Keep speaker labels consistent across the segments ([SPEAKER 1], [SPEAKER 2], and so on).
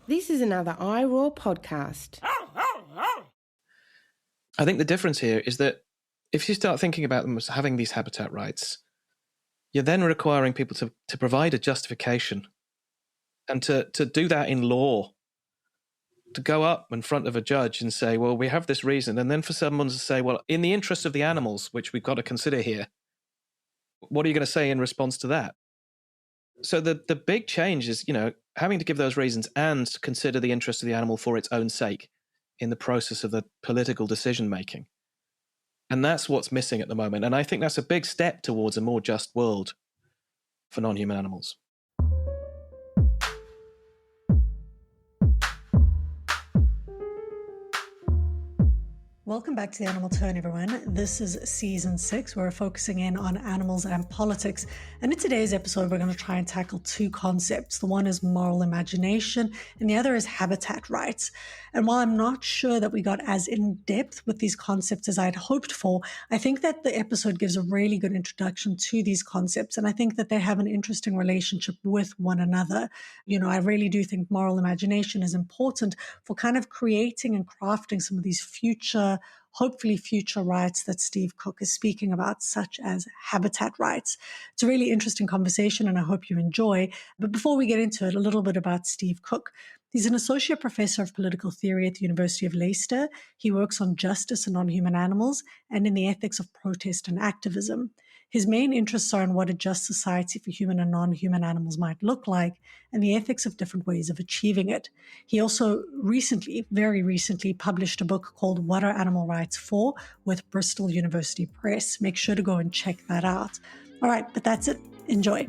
[SPEAKER 1] This is another iROAR podcast.
[SPEAKER 2] I think the difference here is that if you start thinking about them as having these habitat rights, you're then requiring people to provide a justification and to do that in law, to go up in front of a judge and say, well, we have this reason. And then for someone to say, well, in the interest of the animals, which we've got to consider here, what are you going to say in response to that? So the big change is, having to give those reasons and consider the interest of the animal for its own sake in the process of the political decision-making. And that's what's missing at the moment. And I think that's a big step towards a more just world for non-human animals.
[SPEAKER 3] Welcome back to The Animal Turn, everyone. This is season 6. We're focusing in on animals and politics. And in today's episode, we're going to try and tackle two concepts. The one is moral imagination, and the other is habitat rights. And while I'm not sure that we got as in depth with these concepts as I'd hoped for, I think that the episode gives a really good introduction to these concepts. And I think that they have an interesting relationship with one another. I really do think moral imagination is important for kind of creating and crafting some of these hopefully future rights that Steve Cooke is speaking about, such as habitat rights. It's a really interesting conversation and I hope you enjoy. But before we get into it, a little bit about Steve Cooke. He's an associate professor of political theory at the University of Leicester. He works on justice and non-human animals and in the ethics of protest and activism. His main interests are in what a just society for human and non-human animals might look like and the ethics of different ways of achieving it. He also very recently, published a book called What Are Animal Rights For? With Bristol University Press. Make sure to go and check that out. All right, but that's it. Enjoy.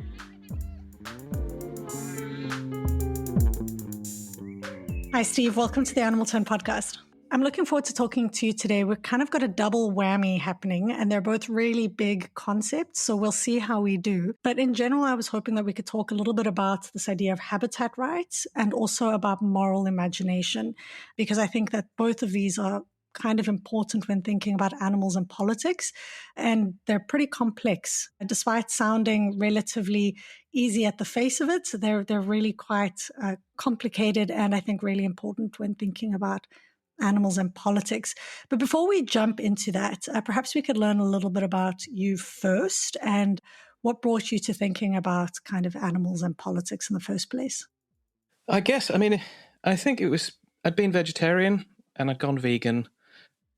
[SPEAKER 3] Hi, Steve. Welcome to the Animal Turn podcast. I'm looking forward to talking to you today. We've kind of got a double whammy happening, and they're both really big concepts, so we'll see how we do. But in general, I was hoping that we could talk a little bit about this idea of habitat rights and also about moral imagination, because I think that both of these are kind of important when thinking about animals and politics, and they're pretty complex. Despite sounding relatively easy at the face of it, they're really quite complicated and I think really important when thinking about animals and politics. But before we jump into that, perhaps we could learn a little bit about you first and what brought you to thinking about kind of animals and politics in the first place.
[SPEAKER 2] I think I'd been vegetarian and I'd gone vegan,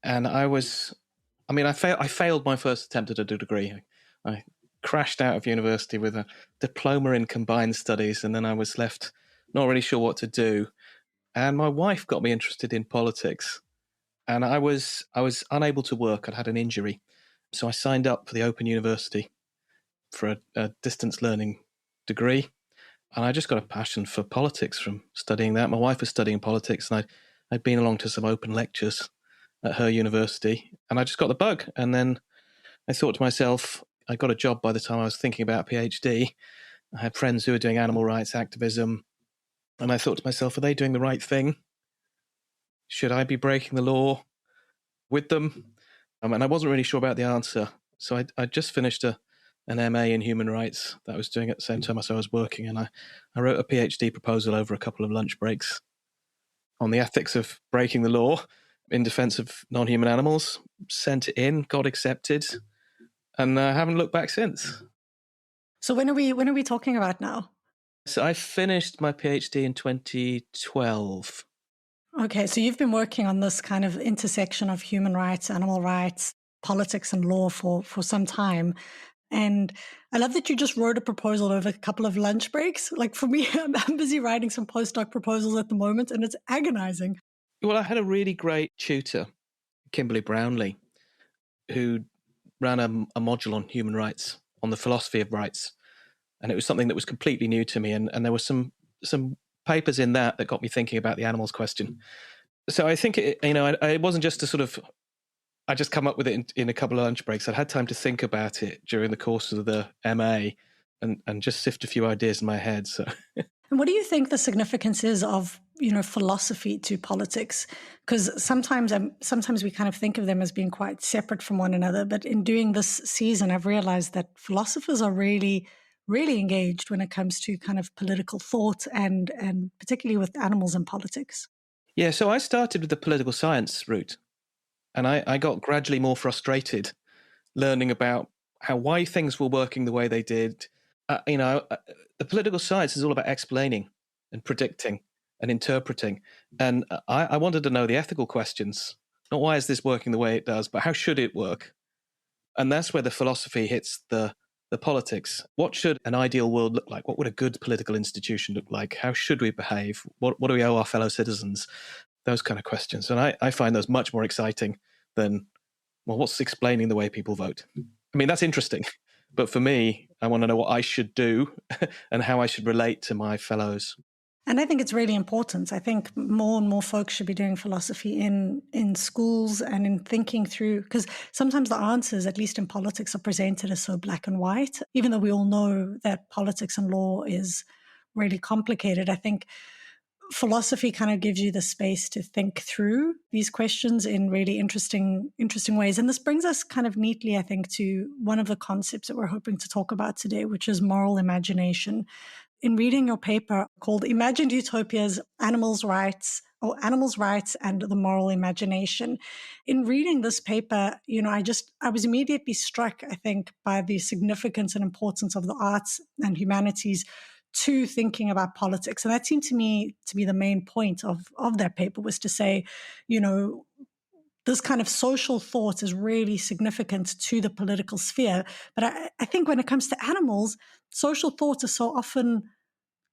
[SPEAKER 2] and I failed my first attempt at a degree. I crashed out of university with a diploma in combined studies, and then I was left not really sure what to do. And my wife got me interested in politics, and I was unable to work. I'd had an injury, so I signed up for the Open University for a distance learning degree, and I just got a passion for politics from studying that. My wife was studying politics, and I'd been along to some open lectures at her university, and I just got the bug. And then I thought to myself, I got a job by the time I was thinking about a PhD. I had friends who were doing animal rights activism. And I thought to myself, are they doing the right thing? Should I be breaking the law with them? And I wasn't really sure about the answer. So I just finished an MA in human rights that I was doing at the same time as I was working. And I wrote a PhD proposal over a couple of lunch breaks on the ethics of breaking the law in defense of non-human animals, sent it in, got accepted, and I haven't looked back since.
[SPEAKER 3] So when are we talking about now?
[SPEAKER 2] So I finished my PhD in 2012.
[SPEAKER 3] Okay, so you've been working on this kind of intersection of human rights, animal rights, politics and law for some time. And I love that you just wrote a proposal over a couple of lunch breaks. Like for me, I'm busy writing some postdoc proposals at the moment, and it's agonizing.
[SPEAKER 2] Well, I had a really great tutor, Kimberly Brownlee, who ran a module on human rights, on the philosophy of rights. And it was something that was completely new to me. And there were some papers in that got me thinking about the animals question. So I think, it wasn't just I just come up with it in a couple of lunch breaks. I'd had time to think about it during the course of the MA and just sift a few ideas in my head. So.
[SPEAKER 3] And what do you think the significance is of, philosophy to politics? Because sometimes we kind of think of them as being quite separate from one another. But in doing this season, I've realized that philosophers are really really engaged when it comes to kind of political thought and particularly with animals and politics.
[SPEAKER 2] Yeah, so I started with the political science route, and I got gradually more frustrated learning about why things were working the way they did. The political science is all about explaining and predicting and interpreting. And I wanted to know the ethical questions, not why is this working the way it does, but how should it work? And that's where the philosophy hits the politics. What should an ideal world look like? What would a good political institution look like? How should we behave? What do we owe our fellow citizens? Those kind of questions. And I find those much more exciting than, well, what's explaining the way people vote? I mean, that's interesting. But for me, I want to know what I should do and how I should relate to my fellows.
[SPEAKER 3] And I think it's really important. I think more and more folks should be doing philosophy in schools and in thinking through, because sometimes the answers, at least in politics, are presented as so black and white. Even though we all know that politics and law is really complicated, I think philosophy kind of gives you the space to think through these questions in really interesting ways. And this brings us kind of neatly, I think, to one of the concepts that we're hoping to talk about today, which is moral imagination. In reading your paper called Imagined Utopias, Animals' Rights and the Moral Imagination, in reading this paper, I was immediately struck, I think, by the significance and importance of the arts and humanities to thinking about politics. And that seemed to me to be the main point of that paper, was to say, this kind of social thought is really significant to the political sphere. But I think when it comes to animals, social thought is so often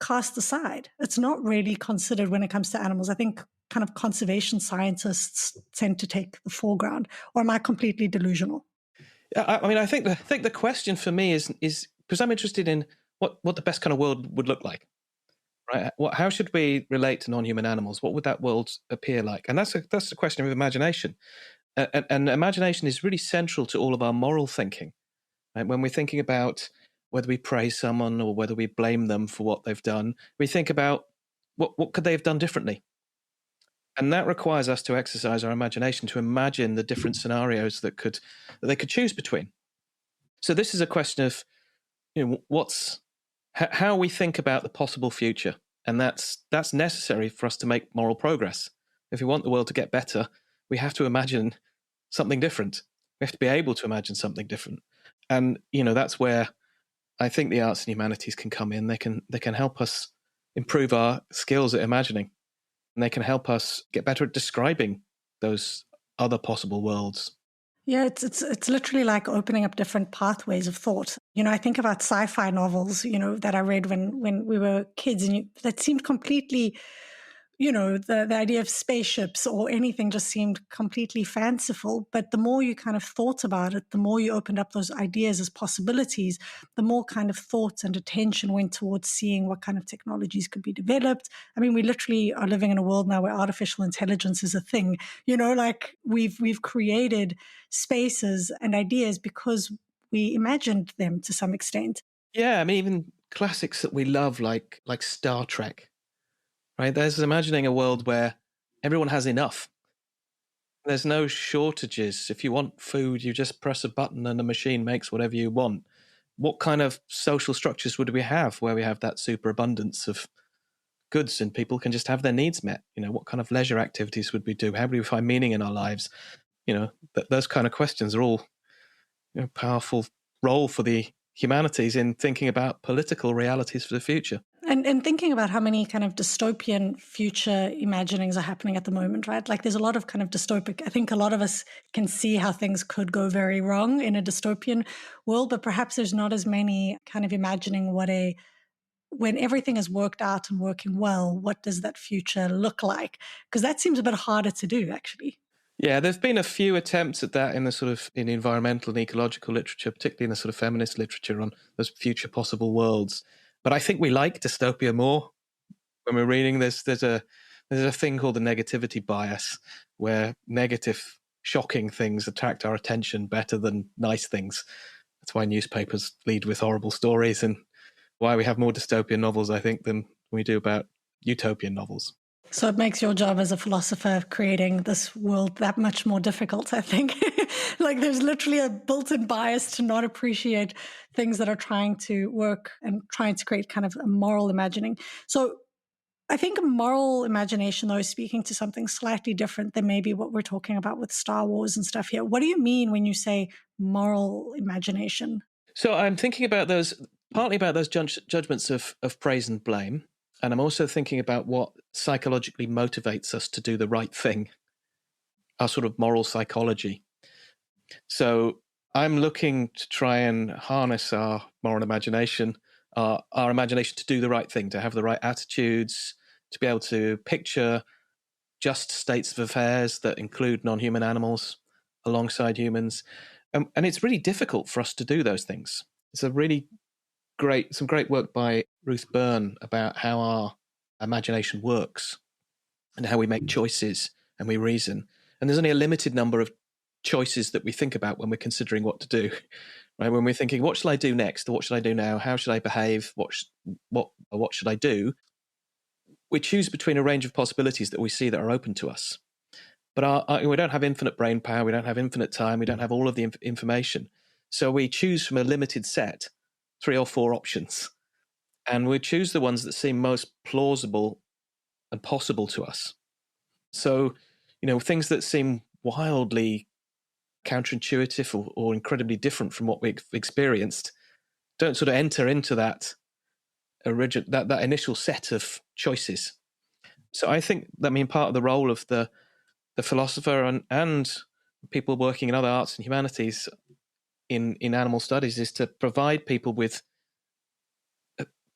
[SPEAKER 3] cast aside. It's not really considered when it comes to animals. I think kind of conservation scientists tend to take the foreground. Or am I completely delusional?
[SPEAKER 2] I mean, I think the question for me is because I'm interested in what the best kind of world would look like. Right? How should we relate to non-human animals? What would that world appear like? And that's the question of imagination. And imagination is really central to all of our moral thinking. Right? When we're thinking about whether we praise someone or whether we blame them for what they've done, we think about what could they have done differently? And that requires us to exercise our imagination, to imagine the different scenarios that they could choose between. So this is a question of how we think about the possible future, and that's necessary for us to make moral progress. If we want the world to get better, we have to imagine something different. We have to be able to imagine something different, and that's where I think the arts and humanities can come in. They can help us improve our skills at imagining, and they can help us get better at describing those other possible worlds.
[SPEAKER 3] Yeah, it's literally like opening up different pathways of thought. I think about sci-fi novels, that I read when we were kids, and that seemed completely, the idea of spaceships or anything just seemed completely fanciful. But the more you kind of thought about it, the more you opened up those ideas as possibilities, the more kind of thought and attention went towards seeing what kind of technologies could be developed. I mean, we literally are living in a world now where artificial intelligence is a thing. Like we've created spaces and ideas because we imagined them to some extent.
[SPEAKER 2] Yeah, I mean, even classics that we love, like Star Trek. Right, there's imagining a world where everyone has enough. There's no shortages. If you want food, you just press a button and the machine makes whatever you want. What kind of social structures would we have where we have that superabundance of goods and people can just have their needs met? What kind of leisure activities would we do? How do we find meaning in our lives? Those kind of questions are all powerful role for the humanities in thinking about political realities for the future.
[SPEAKER 3] And thinking about how many kind of dystopian future imaginings are happening at the moment, right? Like there's a lot of kind of dystopic, I think a lot of us can see how things could go very wrong in a dystopian world, but perhaps there's not as many kind of imagining when everything is worked out and working well, what does that future look like? Because that seems a bit harder to do, actually.
[SPEAKER 2] Yeah, there've been a few attempts at that in the in environmental and ecological literature, particularly in the sort of feminist literature on those future possible worlds. But I think we like dystopia more when we're reading this. There's a thing called the negativity bias, where negative, shocking things attract our attention better than nice things. That's why newspapers lead with horrible stories, and why we have more dystopian novels, I think, than we do about utopian novels.
[SPEAKER 3] So it makes your job as a philosopher creating this world that much more difficult, I think. Like there's literally a built-in bias to not appreciate things that are trying to work and trying to create kind of a moral imagining. So I think moral imagination, though, is speaking to something slightly different than maybe what we're talking about with Star Wars and stuff here. What do you mean when you say moral imagination?
[SPEAKER 2] So I'm thinking about partly about those judgments of praise and blame. And I'm also thinking about what psychologically motivates us to do the right thing, our sort of moral psychology. So I'm looking to try and harness our moral imagination, our imagination to do the right thing, to have the right attitudes, to be able to picture just states of affairs that include non-human animals alongside humans. And it's really difficult for us to do those things. It's some great work by Ruth Byrne about how our imagination works and how we make choices and we reason. And there's only a limited number of choices that we think about when we're considering what to do, right? When we're thinking, what shall I do next? Or what should I do now? How should I behave? What should I do? We choose between a range of possibilities that we see that are open to us. But we don't have infinite brain power. We don't have infinite time. We don't have all of the information. So we choose from a limited set, 3 or 4 options. And we choose the ones that seem most plausible and possible to us. So, things that seem wildly counterintuitive or incredibly different from what we've experienced don't sort of enter into that initial set of choices. So I think part of the role of the philosopher and people working in other arts and humanities in animal studies is to provide people with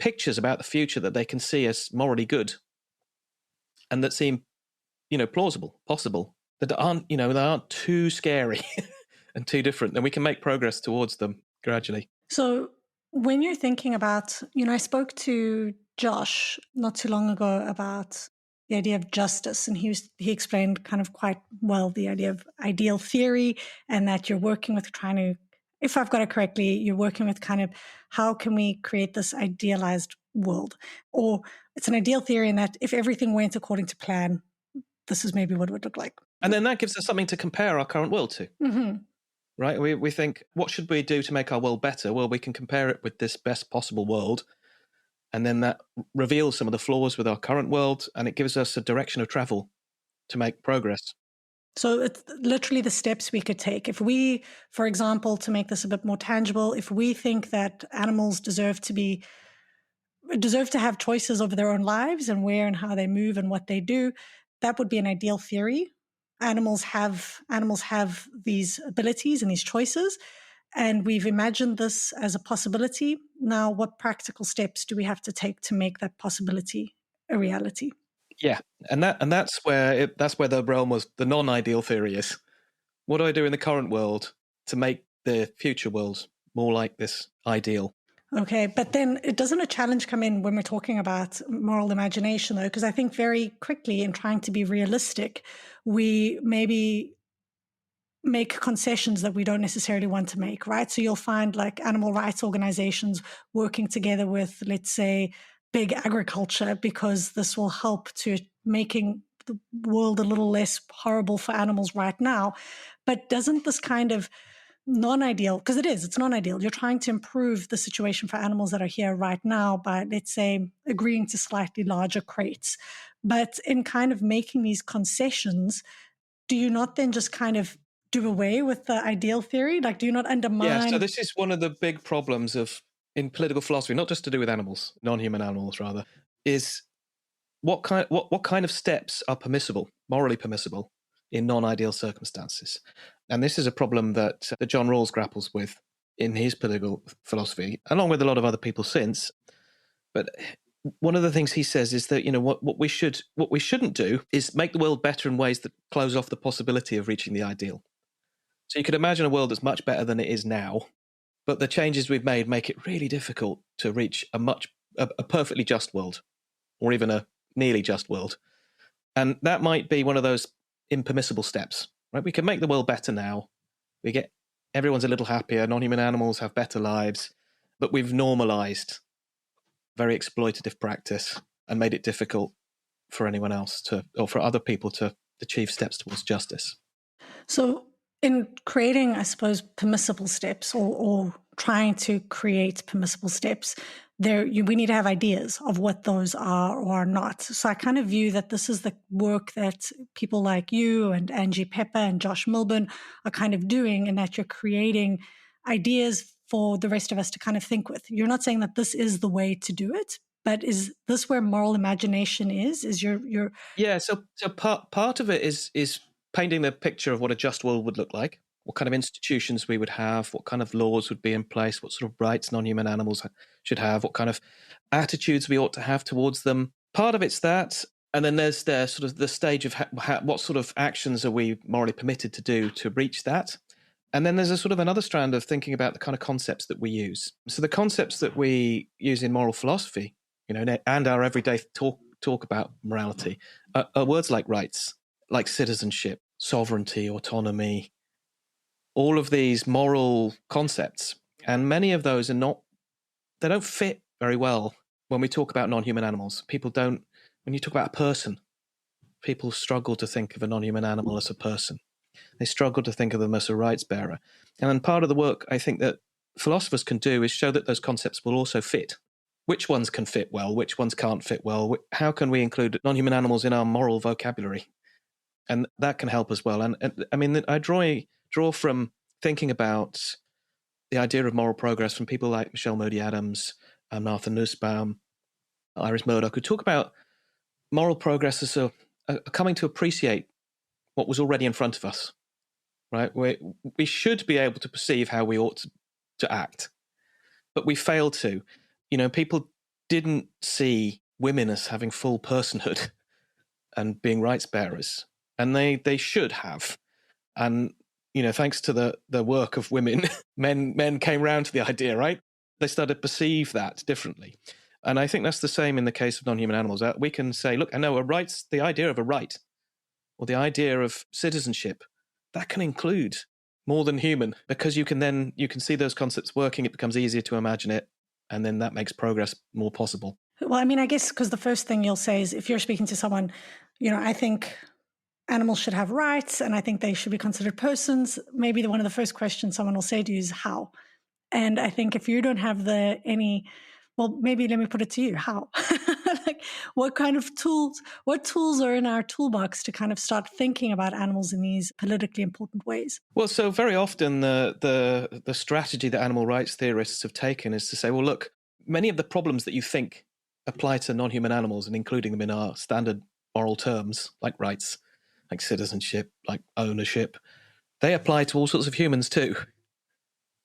[SPEAKER 2] pictures about the future that they can see as morally good and that seem, plausible, possible, that aren't too scary and too different, then we can make progress towards them gradually.
[SPEAKER 3] So when you're thinking about, I spoke to Josh not too long ago about the idea of justice, and he explained kind of quite well the idea of ideal theory, and that you're working with trying to, if I've got it correctly, you're working with kind of how can we create this idealized world, or it's an ideal theory in that if everything went according to plan, this is maybe what it would look like.
[SPEAKER 2] And then that gives us something to compare our current world to.
[SPEAKER 3] Mm-hmm.
[SPEAKER 2] Right? We think, what should we do to make our world better? Well, we can compare it with this best possible world. And then that reveals some of the flaws with our current world. And it gives us a direction of travel to make progress. So
[SPEAKER 3] it's literally the steps we could take. If we, for example, to make this a bit more tangible, if we think that animals deserve to have choices over their own lives and where and how they move and what they do, that would be an ideal theory. Animals have these abilities and these choices, and we've imagined this as a possibility. Now, what practical steps do we have to take to make that possibility a reality?
[SPEAKER 2] Yeah, and that's where the realm of the non-ideal theory is. What do I do in the current world to make the future world more like this ideal?
[SPEAKER 3] Okay, but then doesn't a challenge come in when we're talking about moral imagination, though? Because I think very quickly, in trying to be realistic, we maybe make concessions that we don't necessarily want to make, right? So you'll find like animal rights organizations working together with, let's say, big agriculture, because this will help to making the world a little less horrible for animals right now. But doesn't this kind of non-ideal, because it's non-ideal. You're trying to improve the situation for animals that are here right now by, let's say, agreeing to slightly larger crates. But in kind of making these concessions, do you not then just kind of do away with the ideal theory? Like, do you not undermine?
[SPEAKER 2] Yeah, so this is one of the big problems in political philosophy, not just to do with animals, non-human animals rather, is what kind of steps are permissible, morally permissible, in non-ideal circumstances. And this is a problem that John Rawls grapples with in his political philosophy, along with a lot of other people since. But one of the things he says is that, what we shouldn't do is make the world better in ways that close off the possibility of reaching the ideal. So you could imagine a world that's much better than it is now, but the changes we've made make it really difficult to reach a perfectly just world, or even a nearly just world. And that might be one of those impermissible steps, right? We can make the world better now. Everyone's a little happier. Non-human animals have better lives, but we've normalized very exploitative practice and made it difficult for anyone else or for other people to achieve steps towards justice.
[SPEAKER 3] So In creating, I suppose, permissible steps or trying to create permissible steps, we need to have ideas of what those are or are not. So I kind of view that this is the work that people like you and Angie Pepper and Josh Milburn are kind of doing, and that you're creating ideas for the rest of us to kind of think with. You're not saying that this is the way to do it, but is this where moral imagination is? Is your
[SPEAKER 2] Yeah, so part of it is painting the picture of what a just world would look like, what kind of institutions we would have, what kind of laws would be in place, what sort of rights non-human animals should have, what kind of attitudes we ought to have towards them. Part of it's that, and then there's the sort of the stage of what sort of actions are we morally permitted to do to reach that. And then there's a sort of another strand of thinking about the kind of concepts that we use. So the concepts that we use in moral philosophy, and our everyday talk about morality, are words like rights, like citizenship, sovereignty, autonomy, all of these moral concepts. And many of those they don't fit very well when we talk about non-human animals. When you talk about a person, people struggle to think of a non-human animal as a person. They struggle to think of them as a rights bearer. And then part of the work I think that philosophers can do is show that those concepts will also fit. Which ones can fit well? Which ones can't fit well? How can we include non-human animals in our moral vocabulary? And that can help as well. And I mean, I draw from thinking about the idea of moral progress from people like Michelle Moody Adams, Martha Nussbaum, Iris Murdoch, who talk about moral progress as a coming to appreciate what was already in front of us, right? We should be able to perceive how we ought to act, but we fail to. People didn't see women as having full personhood and being rights bearers, and they should have. And thanks to the work of women, men came round to the idea, right? They started to perceive that differently. And I think that's the same in the case of non-human animals. We can say, look, I know the idea of a right or the idea of citizenship, that can include more than human, because you can see those concepts working. It becomes easier to imagine it. And then that makes progress more possible.
[SPEAKER 3] Well, I mean, I guess because the first thing you'll say is if you're speaking to someone, I think animals should have rights and I think they should be considered persons. Maybe one of the first questions someone will say to you is how. And I think if you don't have well, maybe let me put it to you, how? Like, what tools are in our toolbox to kind of start thinking about animals in these politically important ways?
[SPEAKER 2] Well, so very often the strategy that animal rights theorists have taken is to say, well, look, many of the problems that you think apply to non-human animals and including them in our standard moral terms, like rights, like citizenship, like ownership, they apply to all sorts of humans too.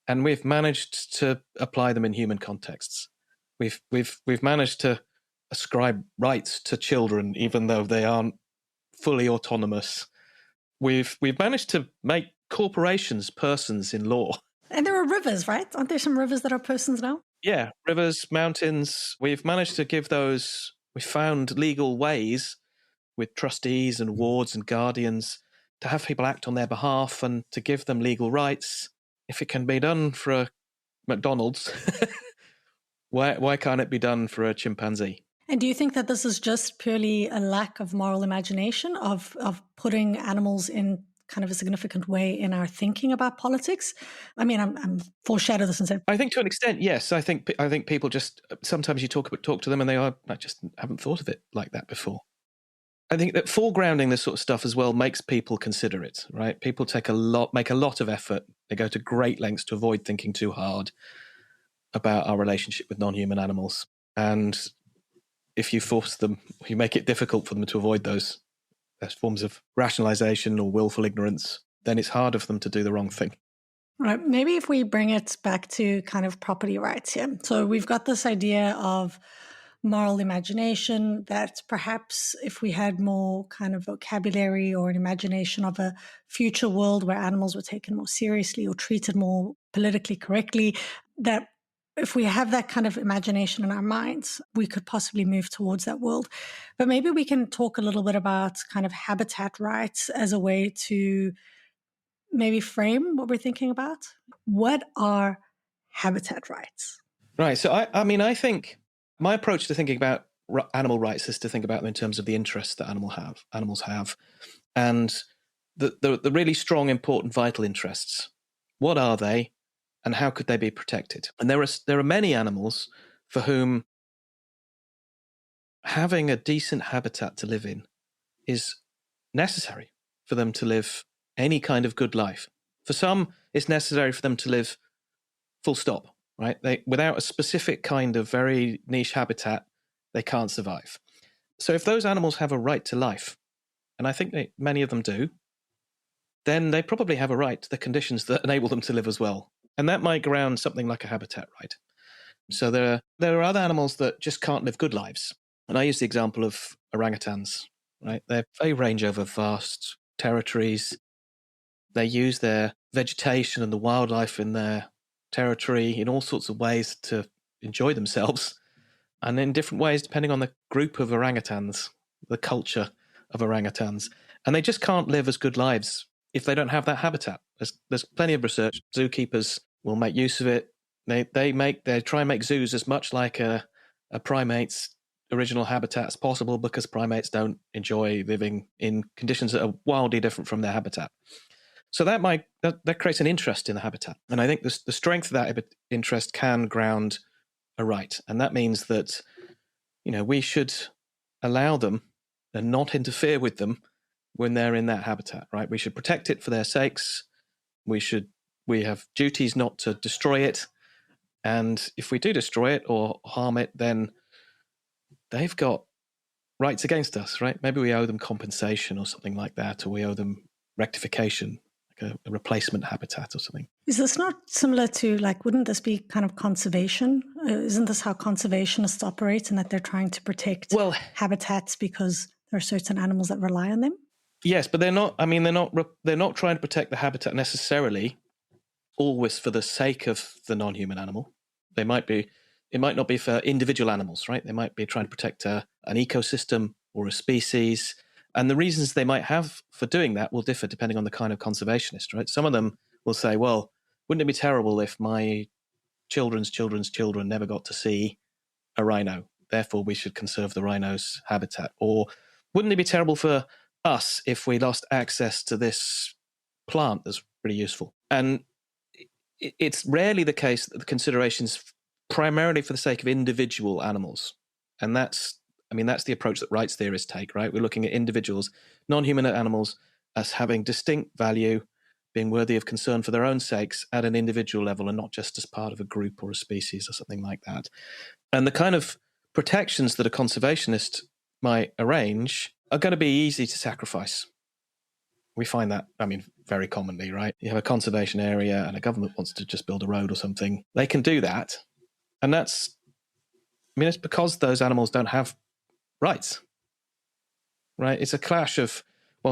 [SPEAKER 2] And we've managed to apply them in human contexts. We've managed to ascribe rights to children, even though they aren't fully autonomous. We've managed to make corporations persons in law.
[SPEAKER 3] And there are rivers, right? Aren't there some rivers that are persons now?
[SPEAKER 2] Yeah, rivers, mountains. We've managed to give those. We found legal ways with trustees and wards and guardians to have people act on their behalf and to give them legal rights. If it can be done for a McDonald's, why can't it be done for a chimpanzee?
[SPEAKER 3] And do you think that this is just purely a lack of moral imagination of putting animals in kind of a significant way in our thinking about politics? I mean, I'm foreshadow this and say,
[SPEAKER 2] I think to an extent, yes. I think people just sometimes you talk to them and I just haven't thought of it like that before. I think that foregrounding this sort of stuff as well makes people consider it, right? People make a lot of effort. They go to great lengths to avoid thinking too hard about our relationship with non-human animals. And if you force them, you make it difficult for them to avoid those forms of rationalization or willful ignorance, then it's harder for them to do the wrong thing.
[SPEAKER 3] Right. Maybe if we bring it back to kind of property rights here. So we've got this idea of moral imagination that perhaps if we had more kind of vocabulary or an imagination of a future world where animals were taken more seriously or treated more politically correctly, that if we have that kind of imagination in our minds, we could possibly move towards that world. But maybe we can talk a little bit about kind of habitat rights as a way to maybe frame what we're thinking about. What are habitat rights?
[SPEAKER 2] Right. So I think my approach to thinking about animal rights is to think about them in terms of the interests that animals have. And the really strong, important, vital interests. What are they, and how could they be protected? And there are many animals for whom having a decent habitat to live in is necessary for them to live any kind of good life. For some, it's necessary for them to live full stop, right? Without a specific kind of very niche habitat, they can't survive. So if those animals have a right to life, and I think many of them do, then they probably have a right to the conditions that enable them to live as well. And that might ground something like a habitat right. So there are other animals that just can't live good lives. And I use the example of orangutans, right? They range over vast territories. They use their vegetation and the wildlife in their territory in all sorts of ways to enjoy themselves, and in different ways depending on the group of orangutans, the culture of orangutans. And they just can't live as good lives if they don't have that habitat. There's plenty of research. Zookeepers will make use of it. They try and make zoos as much like a primate's original habitat as possible, because primates don't enjoy living in conditions that are wildly different from their habitat. So that creates an interest in the habitat. And I think the strength of that interest can ground a right. And that means that, we should allow them and not interfere with them when they're in that habitat, right? We should protect it for their sakes. We have duties not to destroy it. And if we do destroy it or harm it, then they've got rights against us, right? Maybe we owe them compensation or something like that, or we owe them rectification, like a replacement habitat or something.
[SPEAKER 3] Is this not similar to, wouldn't this be kind of conservation? Isn't this how conservationists operate, in that they're trying to protect habitats because there are certain animals that rely on them?
[SPEAKER 2] Yes, but they're not trying to protect the habitat necessarily always for the sake of the non-human animal. It might not be for individual animals, right? They might be trying to protect an ecosystem or a species. And the reasons they might have for doing that will differ depending on the kind of conservationist, right? Some of them will say, well, wouldn't it be terrible if my children's children's children never got to see a rhino? Therefore, we should conserve the rhino's habitat. Or wouldn't it be terrible for us if we lost access to this plant that's pretty useful? And it's rarely the case that the consideration's primarily for the sake of individual animals. And that's the approach that rights theorists take, right? We're looking at individuals, non-human animals, as having distinct value, being worthy of concern for their own sakes at an individual level, and not just as part of a group or a species or something like that. And the kind of protections that a conservationist might arrange are going to be easy to sacrifice. We find that, very commonly, right? You have a conservation area and a government wants to just build a road or something. They can do that. And it's because those animals don't have rights, right? It's a clash of,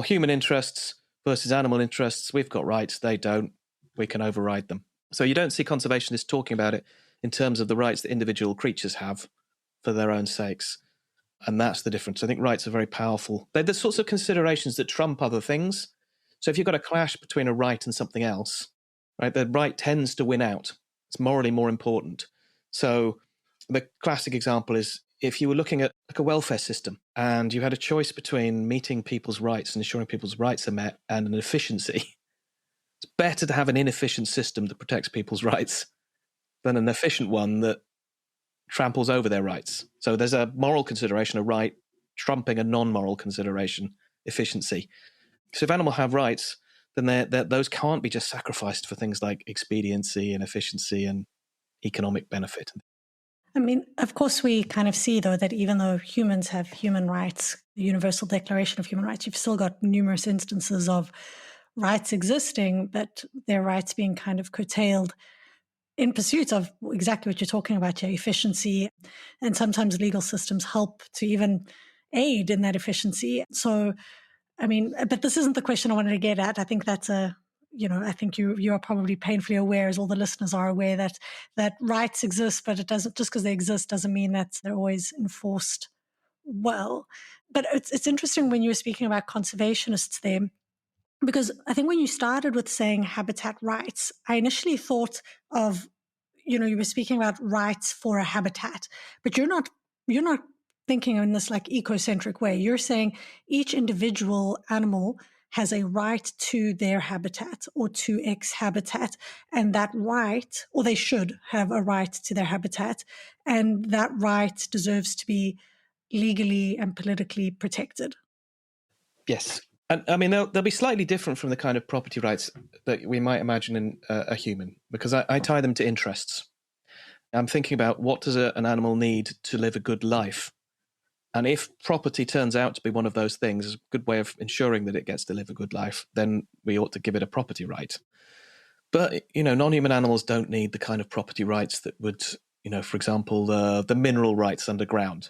[SPEAKER 2] human interests versus animal interests. We've got rights, they don't. We can override them. So you don't see conservationists talking about it in terms of the rights that individual creatures have for their own sakes. And that's the difference. I think rights are very powerful. They're the sorts of considerations that trump other things. So if you've got a clash between a right and something else, right, the right tends to win out. It's morally more important. So the classic example is if you were looking at a welfare system and you had a choice between meeting people's rights and ensuring people's rights are met and an efficiency, it's better to have an inefficient system that protects people's rights than an efficient one that tramples over their rights. So there's a moral consideration, a right, trumping a non-moral consideration, efficiency. So if animals have rights, then those can't be just sacrificed for things like expediency and efficiency and economic benefit.
[SPEAKER 3] Of course, we kind of see, though, that even though humans have human rights, the Universal Declaration of Human Rights, you've still got numerous instances of rights existing, but their rights being kind of curtailed in pursuit of exactly what you're talking about here, efficiency. And sometimes legal systems help to even aid in that efficiency. So, but this isn't the question I wanted to get at. I think that's I think you are probably painfully aware, as all the listeners are aware, that rights exist, but it doesn't, just because they exist doesn't mean that they're always enforced well. But it's interesting when you were speaking about conservationists there, because I think when you started with saying habitat rights, I initially thought of, you were speaking about rights for a habitat, but you're not thinking in this like ecocentric way. You're saying each individual animal has a right to their habitat or to X habitat, and that right, or they should have a right to their habitat, and that right deserves to be legally and politically protected.
[SPEAKER 2] Yes. And I mean, they'll be slightly different from the kind of property rights that we might imagine in a human, because I tie them to interests. I'm thinking about, what does an animal need to live a good life? And if property turns out to be one of those things, a good way of ensuring that it gets to live a good life, then we ought to give it a property right. But, non-human animals don't need the kind of property rights that would, for example, the mineral rights underground.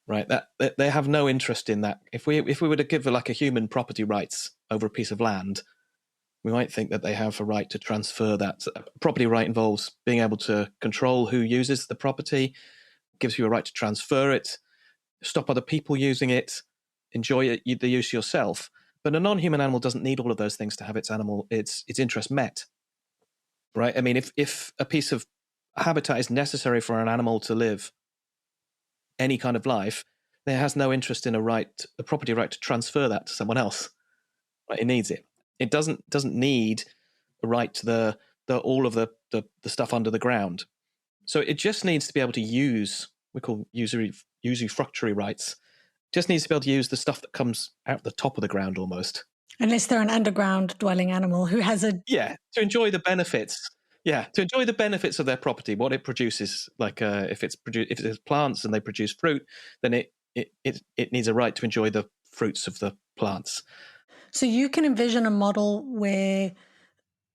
[SPEAKER 2] Right, that they have no interest in that. If we were to give like a human property rights over a piece of land, we might think that they have a right to transfer that. A property right involves being able to control who uses the property, gives you a right to transfer it, stop other people using it, enjoy the use yourself. But a non-human animal doesn't need all of those things to have its interest met. Right? I mean, if a piece of habitat is necessary for an animal to live any kind of life, it has no interest in a property right to transfer that to someone else. Right? It needs it. It doesn't need a right to all of the stuff under the ground. So it just needs to be able to use, we call usufructuary rights. Just needs to be able to use the stuff that comes out the top of the ground almost.
[SPEAKER 3] Unless they're an underground dwelling animal who has to
[SPEAKER 2] enjoy the benefits. Yeah, to enjoy the benefits of their property, what it produces. Like if it's plants and they produce fruit, then it needs a right to enjoy the fruits of the plants.
[SPEAKER 3] So you can envision a model where,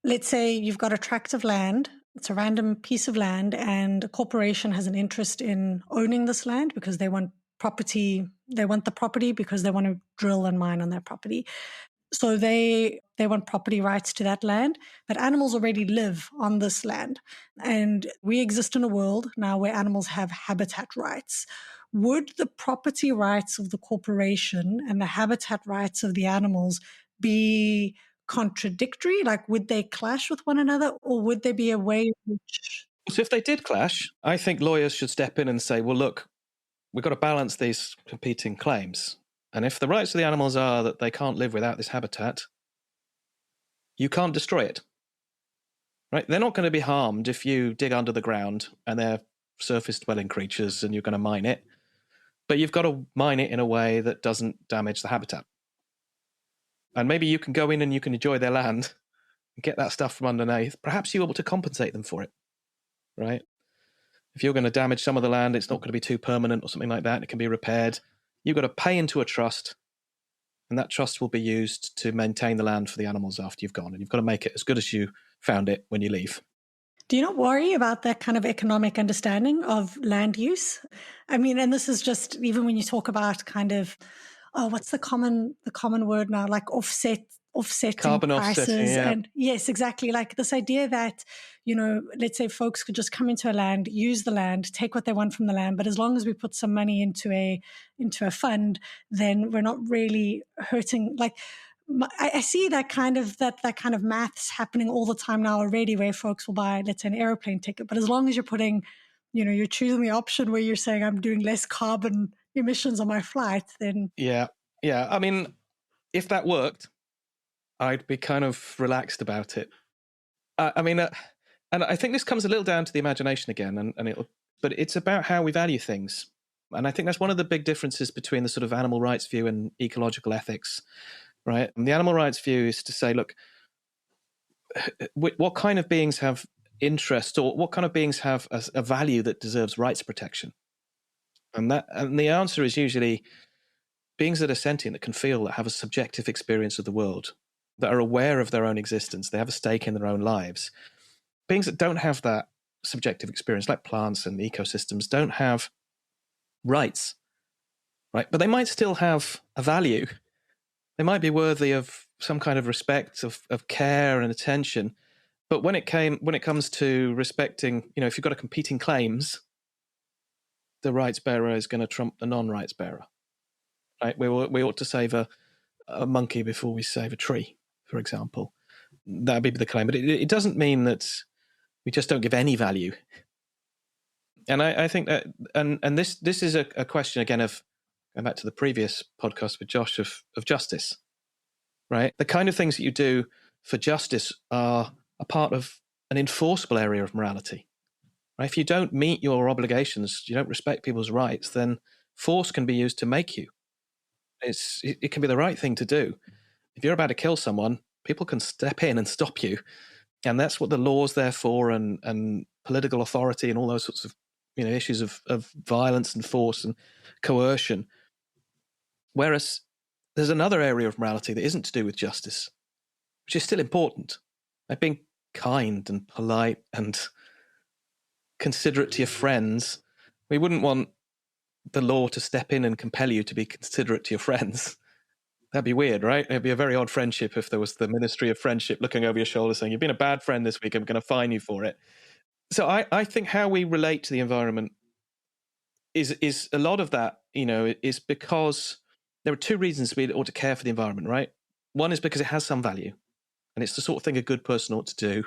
[SPEAKER 3] let's say you've got a tract of land, it's a random piece of land, and a corporation has an interest in owning this land because they want property. They want the property because they want to drill and mine on that property. So they want property rights to that land, but animals already live on this land. And we exist in a world now where animals have habitat rights. Would the property rights of the corporation and the habitat rights of the animals be contradictory? Like, would they clash with one another, or would there be a way in which...
[SPEAKER 2] So if they did clash, I think lawyers should step in and say, well, look, we've got to balance these competing claims. And if the rights of the animals are that they can't live without this habitat, you can't destroy it. Right? They're not going to be harmed if you dig under the ground and they're surface-dwelling creatures and you're going to mine it. But you've got to mine it in a way that doesn't damage the habitat. And maybe you can go in and you can enjoy their land and get that stuff from underneath. Perhaps you're able to compensate them for it. Right? If you're going to damage some of the land, it's not going to be too permanent or something like that. It can be repaired. You've got to pay into a trust, and that trust will be used to maintain the land for the animals after you've gone. And you've got to make it as good as you found it when you leave.
[SPEAKER 3] Do you not worry about that kind of economic understanding of land use? I mean, and this is just even when you talk about kind of, what's the common word now, like offsetting
[SPEAKER 2] carbon
[SPEAKER 3] prices.
[SPEAKER 2] Offsetting, yeah.
[SPEAKER 3] And yes, exactly. Like this idea that, let's say folks could just come into a land, use the land, take what they want from the land, but as long as we put some money into a fund, then we're not really hurting. Like I see that kind of maths happening all the time now already, where folks will buy, let's say, an airplane ticket, but as long as you're putting, you're choosing the option where you're saying I'm doing less carbon emissions on my flight, then
[SPEAKER 2] yeah. I mean, if that worked, I'd be kind of relaxed about it. And I think this comes a little down to the imagination again, but it's about how we value things. And I think that's one of the big differences between the sort of animal rights view and ecological ethics, right? And the animal rights view is to say, look, what kind of beings have interest, or what kind of beings have a value that deserves rights protection? And the answer is usually beings that are sentient, that can feel, that have a subjective experience of the world, that are aware of their own existence, they have a stake in their own lives. Beings that don't have that subjective experience, like plants and ecosystems, don't have rights, right? But they might still have a value. They might be worthy of some kind of respect, of care and attention. But when it comes to respecting, if you've got a competing claims, the rights bearer is going to trump the non-rights bearer, right? We ought to save a monkey before we save a tree, for example. That'd be the claim. But it doesn't mean that we just don't give any value. And I think that, and this is a question again of going back to the previous podcast with Josh of justice. right? The kind of things that you do for justice are a part of an enforceable area of morality. Right? If you don't meet your obligations, you don't respect people's rights, then force can be used to make you. It can be the right thing to do. If you're about to kill someone, people can step in and stop you. And that's what the law's there for, and political authority and all those sorts of issues of violence and force and coercion. Whereas there's another area of morality that isn't to do with justice, which is still important. Like being kind and polite and considerate to your friends. We wouldn't want the law to step in and compel you to be considerate to your friends. That'd be weird, right? It'd be a very odd friendship if there was the Ministry of Friendship looking over your shoulder saying, you've been a bad friend this week, I'm going to fine you for it. So I think how we relate to the environment is a lot of that, is because there are two reasons we ought to care for the environment, right? One is because it has some value, and it's the sort of thing a good person ought to do.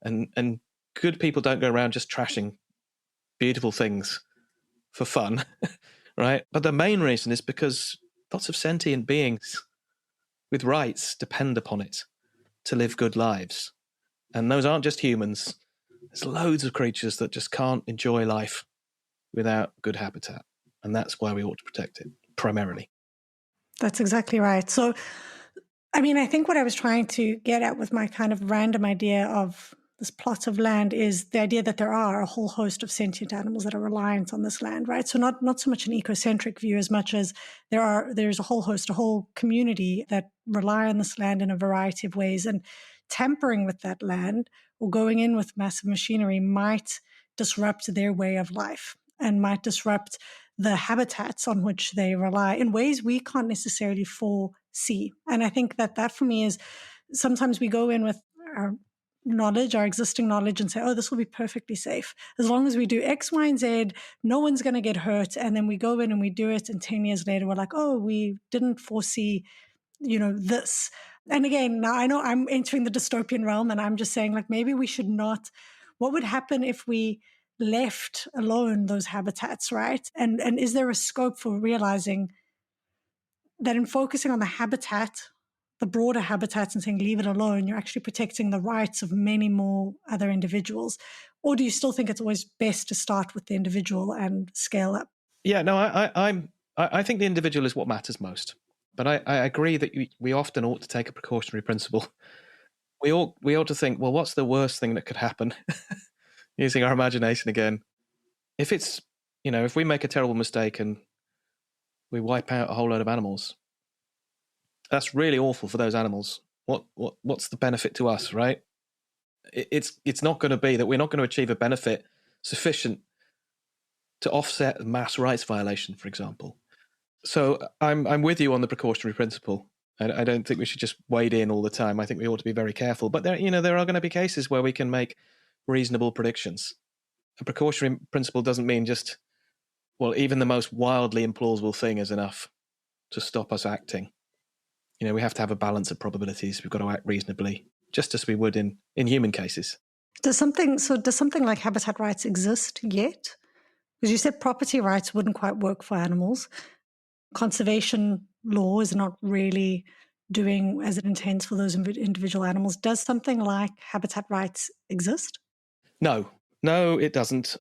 [SPEAKER 2] And good people don't go around just trashing beautiful things for fun, right? But the main reason is because lots of sentient beings with rights depend upon it to live good lives. And those aren't just humans. There's loads of creatures that just can't enjoy life without good habitat. And that's why we ought to protect it, primarily.
[SPEAKER 3] That's exactly right. So, I think what I was trying to get at with my kind of random idea of this plot of land is the idea that there are a whole host of sentient animals that are reliant on this land, right? So not so much an ecocentric view as much as there's a whole host, a whole community that rely on this land in a variety of ways, and tampering with that land or going in with massive machinery might disrupt their way of life and might disrupt the habitats on which they rely in ways we can't necessarily foresee. And I think that for me is sometimes we go in with our knowledge, our existing knowledge, and say, oh, this will be perfectly safe. As long as we do X, Y, and Z, no one's going to get hurt. And then we go in and we do it. And 10 years later, we're like, oh, we didn't foresee, this. And again, now I know I'm entering the dystopian realm, and I'm just saying, like, maybe we should not. What would happen if we left alone those habitats, right? And is there a scope for realizing that in focusing on the habitat, the broader habitats, and saying leave it alone, you're actually protecting the rights of many more other individuals? Or do you still think it's always best to start with the individual and scale up?
[SPEAKER 2] Yeah, no, I think the individual is what matters most. But I agree that we often ought to take a precautionary principle. We ought to think, well, what's the worst thing that could happen? Using our imagination again. If it's, if we make a terrible mistake and we wipe out a whole load of animals, that's really awful for those animals. What's the benefit to us, right? It's not going to be that we're not going to achieve a benefit sufficient to offset a mass rights violation, for example. So I'm with you on the precautionary principle. I don't think we should just wade in all the time. I think we ought to be very careful. But there are going to be cases where we can make reasonable predictions. A precautionary principle doesn't mean just, well, even the most wildly implausible thing is enough to stop us acting. We have to have a balance of probabilities. We've got to act reasonably, just as we would in human cases.
[SPEAKER 3] Does something like habitat rights exist yet? Because you said property rights wouldn't quite work for animals. Conservation law is not really doing as it intends for those individual animals. Does something like habitat rights exist?
[SPEAKER 2] No, it doesn't.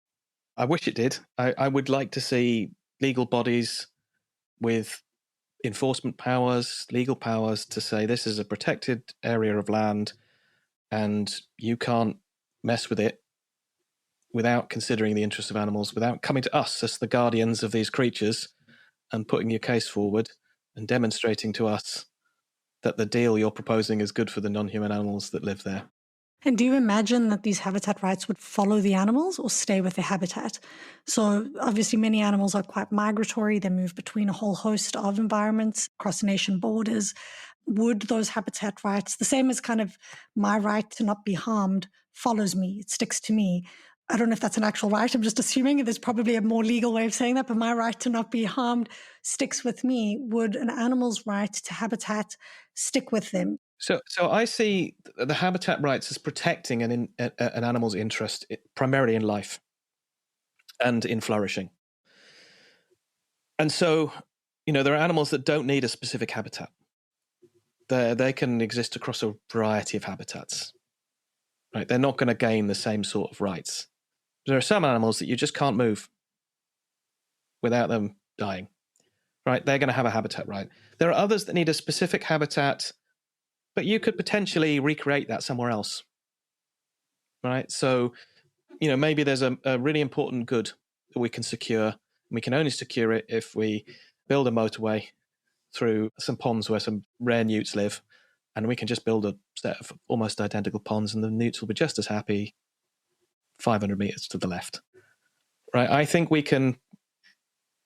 [SPEAKER 2] I wish it did. I would like to see legal bodies with enforcement powers, legal powers to say this is a protected area of land and you can't mess with it without considering the interests of animals, without coming to us as the guardians of these creatures and putting your case forward and demonstrating to us that the deal you're proposing is good for the non-human animals that live there.
[SPEAKER 3] And do you imagine that these habitat rights would follow the animals or stay with the habitat? So obviously many animals are quite migratory. They move between a whole host of environments, across nation borders. Would those habitat rights, the same as kind of my right to not be harmed, follows me, it sticks to me? I don't know if that's an actual right. I'm just assuming there's probably a more legal way of saying that, but my right to not be harmed sticks with me. Would an animal's right to habitat stick with them?
[SPEAKER 2] So I see the habitat rights as protecting an animal's interest primarily in life and in flourishing. And so, there are animals that don't need a specific habitat. They can exist across a variety of habitats. Right? They're not going to gain the same sort of rights. There are some animals that you just can't move without them dying. Right? They're going to have a habitat right. There are others that need a specific habitat, but you could potentially recreate that somewhere else. Right? So, maybe there's a really important good that we can secure. We can only secure it if we build a motorway through some ponds where some rare newts live, and we can just build a set of almost identical ponds, and the newts will be just as happy 500 meters to the left. Right? I think we can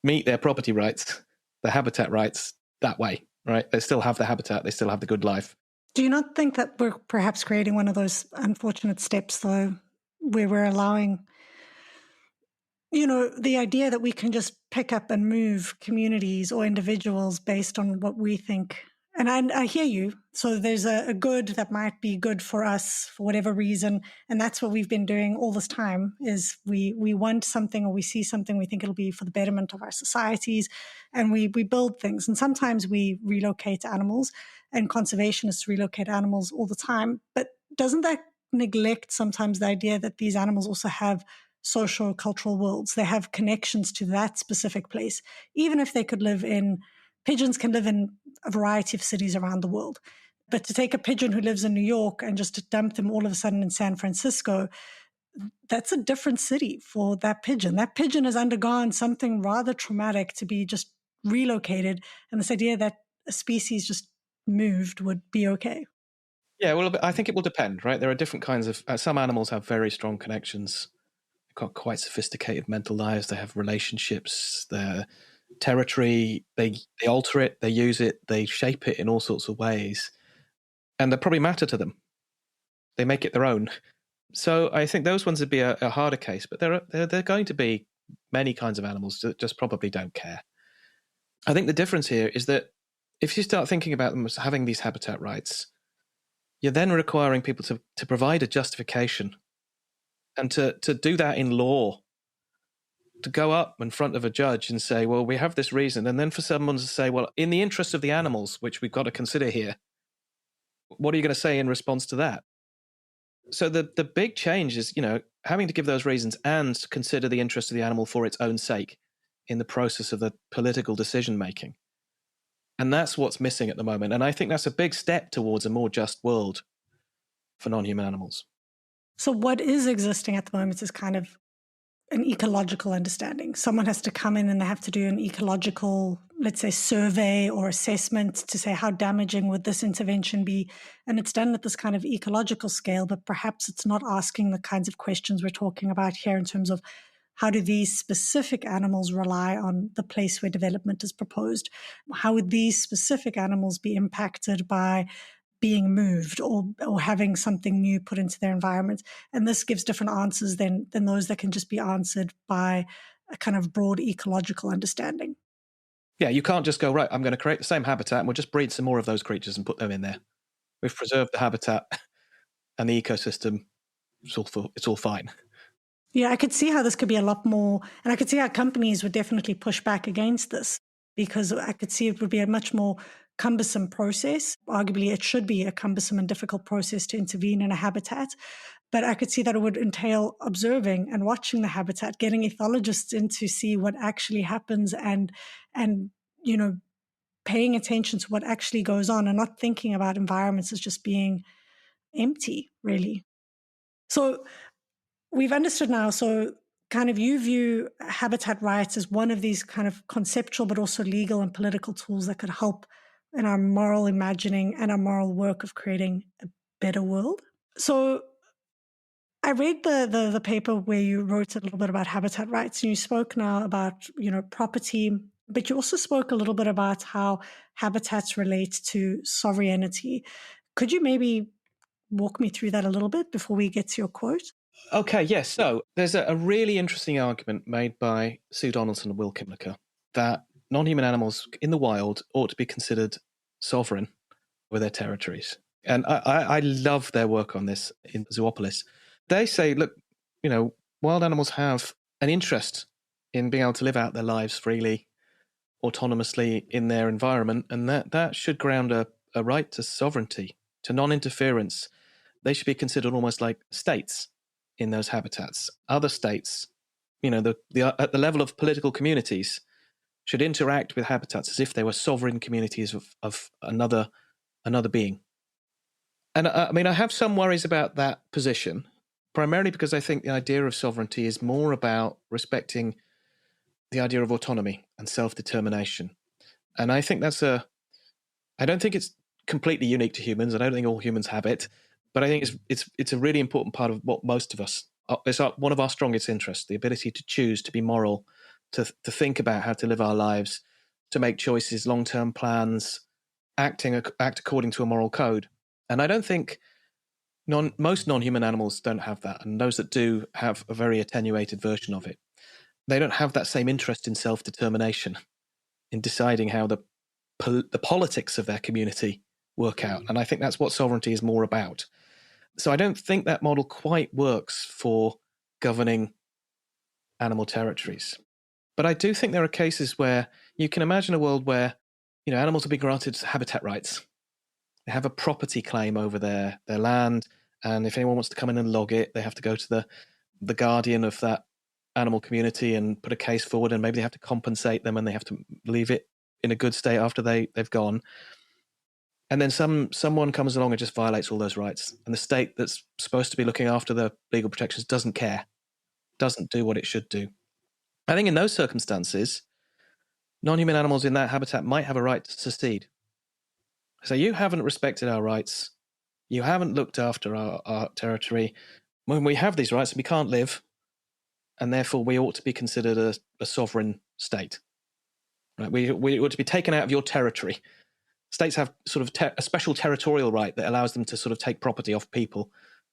[SPEAKER 2] meet their property rights, the habitat rights, that way. Right? They still have the habitat, they still have the good life.
[SPEAKER 3] Do you not think that we're perhaps creating one of those unfortunate steps, though, where we're allowing, the idea that we can just pick up and move communities or individuals based on what we think? And I hear you. So there's a good that might be good for us for whatever reason. And that's what we've been doing all this time is we want something or we see something, we think it'll be for the betterment of our societies. And we build things. And sometimes we relocate animals, and conservationists relocate animals all the time. But doesn't that neglect sometimes the idea that these animals also have social cultural worlds? They have connections to that specific place, even if they could live in pigeons can live in a variety of cities around the world. But to take a pigeon who lives in New York and just to dump them all of a sudden in San Francisco, that's a different city for that pigeon. That pigeon has undergone something rather traumatic to be just relocated. And this idea that a species just moved would be okay.
[SPEAKER 2] Yeah, well, I think it will depend, right? There are different kinds of... some animals have very strong connections. They've got quite sophisticated mental lives. They have relationships. They're territory, they alter it, they use it, they shape it in all sorts of ways, and they probably matter to them. They make it their own. So I think those ones would be a harder case, but there are going to be many kinds of animals that just probably don't care. I think the difference here is that if you start thinking about them as having these habitat rights, you're then requiring people to provide a justification, and to do that in law, to go up in front of a judge and say, well, we have this reason, and then for someone to say, well, in the interest of the animals, which we've got to consider here, what are you going to say in response to that? So the big change is, having to give those reasons and consider the interest of the animal for its own sake in the process of the political decision-making. And that's what's missing at the moment. And I think that's a big step towards a more just world for non-human animals.
[SPEAKER 3] So what is existing at the moment is kind of an ecological understanding. Someone has to come in and they have to do an ecological, let's say, survey or assessment to say how damaging would this intervention be. And it's done at this kind of ecological scale, but perhaps it's not asking the kinds of questions we're talking about here in terms of how do these specific animals rely on the place where development is proposed? How would these specific animals be impacted by being moved or having something new put into their environment? And this gives different answers than those that can just be answered by a kind of broad ecological understanding.
[SPEAKER 2] Yeah, you can't just go, right, I'm going to create the same habitat and we'll just breed some more of those creatures and put them in there. We've preserved the habitat and the ecosystem. It's all fine.
[SPEAKER 3] Yeah, I could see how this could be a lot more, and I could see how companies would definitely push back against this, because I could see it would be a much more cumbersome process. Arguably, it should be a cumbersome and difficult process to intervene in a habitat. But I could see that it would entail observing and watching the habitat, getting ethologists in to see what actually happens and paying attention to what actually goes on and not thinking about environments as just being empty, really. So we've understood now. So kind of you view habitat rights as one of these kind of conceptual but also legal and political tools that could help in our moral imagining and our moral work of creating a better world. So I read the paper where you wrote a little bit about habitat rights, and you spoke now about, property, but you also spoke a little bit about how habitats relate to sovereignty. Could you maybe walk me through that a little bit before we get to your quote?
[SPEAKER 2] Okay, yes. So there's a really interesting argument made by Sue Donaldson and Will Kimlicker that non-human animals in the wild ought to be considered sovereign with their territories. And I love their work on this in Zoopolis. They say, look, wild animals have an interest in being able to live out their lives freely, autonomously in their environment, and that should ground a a right to sovereignty, to non-interference. They should be considered almost like states in those habitats. Other states, at the level of political communities, should interact with habitats as if they were sovereign communities of another being. And I have some worries about that position, primarily because I think the idea of sovereignty is more about respecting the idea of autonomy and self-determination. And I think I don't think it's completely unique to humans. I don't think all humans have it, but I think it's a really important part of what most of us, it's one of our strongest interests, the ability to choose, to be moral, to think about how to live our lives, to make choices, long-term plans, act according to a moral code. And I don't think most non-human animals don't have that. And those that do have a very attenuated version of it. They don't have that same interest in self-determination, in deciding how the politics of their community work out. And I think that's what sovereignty is more about. So I don't think that model quite works for governing animal territories. But I do think there are cases where you can imagine a world where, animals will be granted habitat rights. They have a property claim over their land, and if anyone wants to come in and log it, they have to go to the guardian of that animal community and put a case forward, and maybe they have to compensate them and they have to leave it in a good state after they've gone. And then someone comes along and just violates all those rights, and the state that's supposed to be looking after the legal protections doesn't care, doesn't do what it should do. I think in those circumstances, non-human animals in that habitat might have a right to secede. So you haven't respected our rights. You haven't looked after our territory. When we have these rights, we can't live, and therefore we ought to be considered a sovereign state. Right? We ought to be taken out of your territory. States have sort of a special territorial right that allows them to sort of take property off people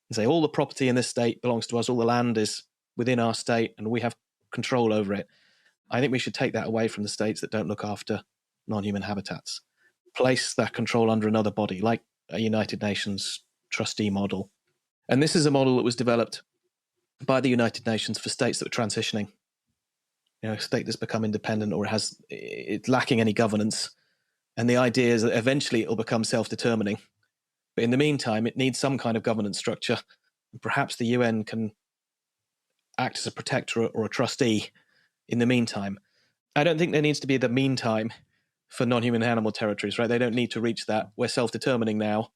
[SPEAKER 2] and say all the property in this state belongs to us, all the land is within our state, and we have control over it. I think we should take that away from the states that don't look after non-human habitats. Place that control under another body, like a United Nations trustee model. And this is a model that was developed by the United Nations for states that were transitioning. A state that's become independent or it's lacking any governance. And the idea is that eventually it'll become self-determining. But in the meantime, it needs some kind of governance structure. Perhaps the UN can act as a protector or a trustee in the meantime. I don't think there needs to be the meantime for non-human animal territories, right? They don't need to reach that. We're self-determining now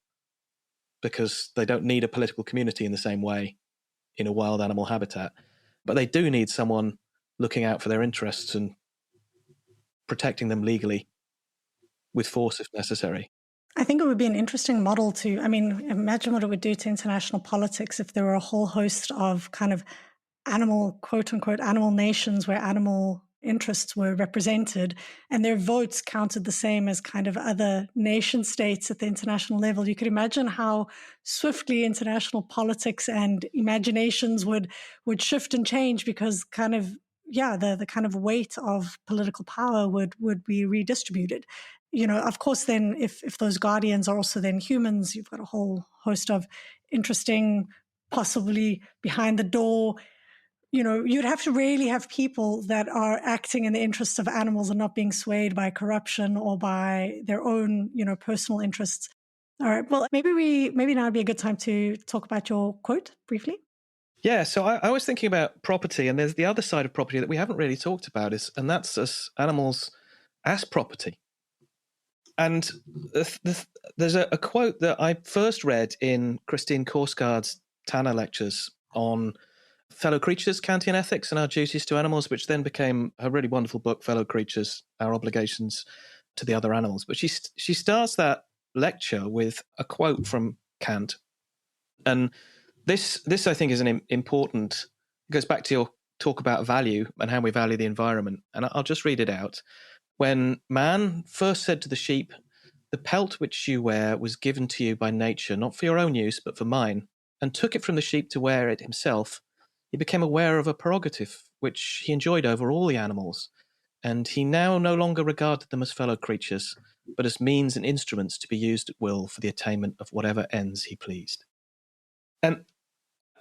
[SPEAKER 2] because they don't need a political community in the same way in a wild animal habitat. But they do need someone looking out for their interests and protecting them legally with force if necessary.
[SPEAKER 3] I think it would be an interesting model to, imagine what it would do to international politics if there were a whole host of kind of animal, quote unquote, animal nations where animal interests were represented and their votes counted the same as kind of other nation states at the international level. You could imagine how swiftly international politics and imaginations would shift and change because the kind of weight of political power would be redistributed. Of course, then if those guardians are also then humans, you've got a whole host of interesting, possibly behind the door. You'd have to really have people that are acting in the interests of animals and not being swayed by corruption or by their own, personal interests. All right. Well, maybe now would be a good time to talk about your quote briefly.
[SPEAKER 2] Yeah. So I was thinking about property, and there's the other side of property that we haven't really talked about and that's us animals as property. And there's a quote that I first read in Christine Korsgaard's Tanner lectures on fellow creatures, Kantian ethics and our duties to animals, which then became a really wonderful book, Fellow Creatures, Our Obligations to the Other Animals. But she starts that lecture with a quote from Kant. And this I think is an important, goes back to your talk about value and how we value the environment. And I'll just read it out. When man first said to the sheep, "The pelt which you wear was given to you by nature, not for your own use, but for mine," and took it from the sheep to wear it himself, he became aware of a prerogative which he enjoyed over all the animals, and he now no longer regarded them as fellow creatures, but as means and instruments to be used at will for the attainment of whatever ends he pleased. And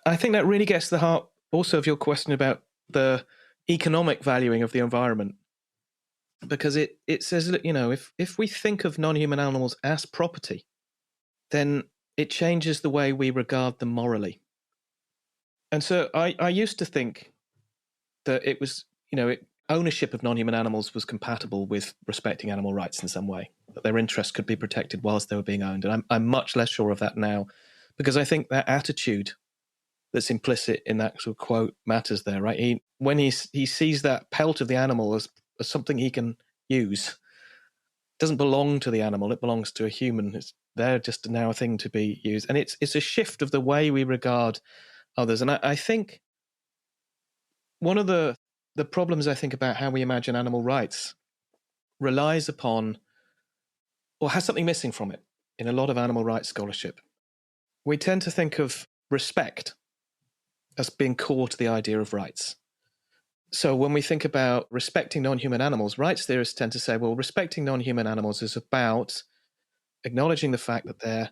[SPEAKER 2] I think that really gets to the heart also of your question about the economic valuing of the environment. because it says, look, if we think of non-human animals as property, then it changes the way we regard them morally. And so I used to think that it was, ownership of non-human animals was compatible with respecting animal rights in some way, that their interests could be protected whilst they were being owned. And I'm much less sure of that now, because I think that attitude that's implicit in that sort of quote matters there, right? When he sees that pelt of the animal as something he can use, it doesn't belong to the animal, it belongs to a human. They're just now a thing to be used. And it's a shift of the way we regard others. And I think one of the problems, I think, about how we imagine animal rights relies upon, or has something missing from it in a lot of animal rights scholarship. We tend to think of respect as being core to the idea of rights. So when we think about respecting non-human animals, rights theorists tend to say, well, respecting non-human animals is about acknowledging the fact that they're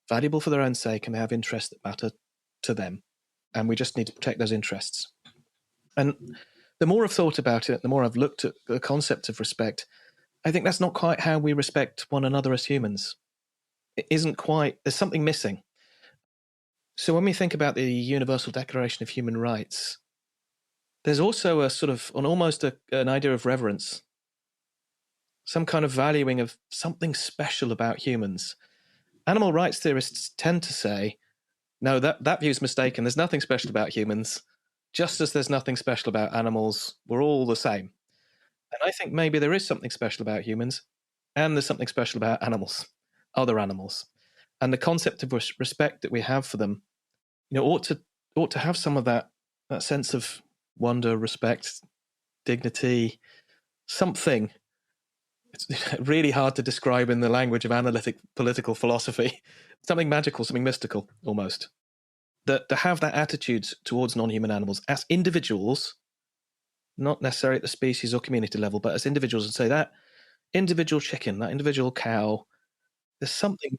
[SPEAKER 2] valuable for their own sake and they have interests that matter to them. And we just need to protect those interests. And the more I've thought about it, the more I've looked at the concept of respect, I think that's not quite how we respect one another as humans. It isn't quite, there's something missing. So when we think about the Universal Declaration of Human Rights, there's also a sort of, an idea of reverence, some kind of valuing of something special about humans. Animal rights theorists tend to say, no, that view's mistaken. There's nothing special about humans. Just as there's nothing special about animals, we're all the same. And I think maybe there is something special about humans, and there's something special about animals, other animals. And the concept of respect that we have for them, ought to have some of that sense of wonder, respect, dignity, something. It's really hard to describe in the language of analytic political philosophy, something magical, something mystical almost. That to have that attitude towards non-human animals as individuals, not necessarily at the species or community level, but as individuals, and say that individual chicken, that individual cow, there's something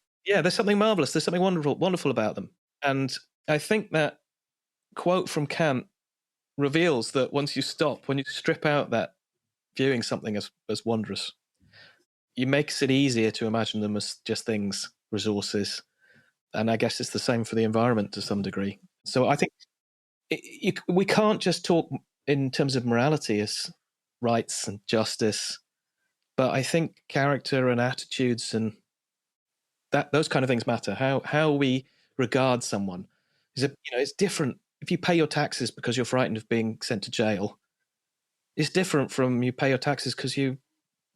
[SPEAKER 2] marvelous, there's something wonderful about them. And I think that quote from Kant reveals that when you strip out that viewing something as wondrous, it makes it easier to imagine them as just things, resources. And I guess it's the same for the environment to some degree. So I think we can't just talk in terms of morality as rights and justice, but I think character and attitudes and those kind of things matter. How we regard someone it's different. If you pay your taxes because you're frightened of being sent to jail, it's different from you pay your taxes because you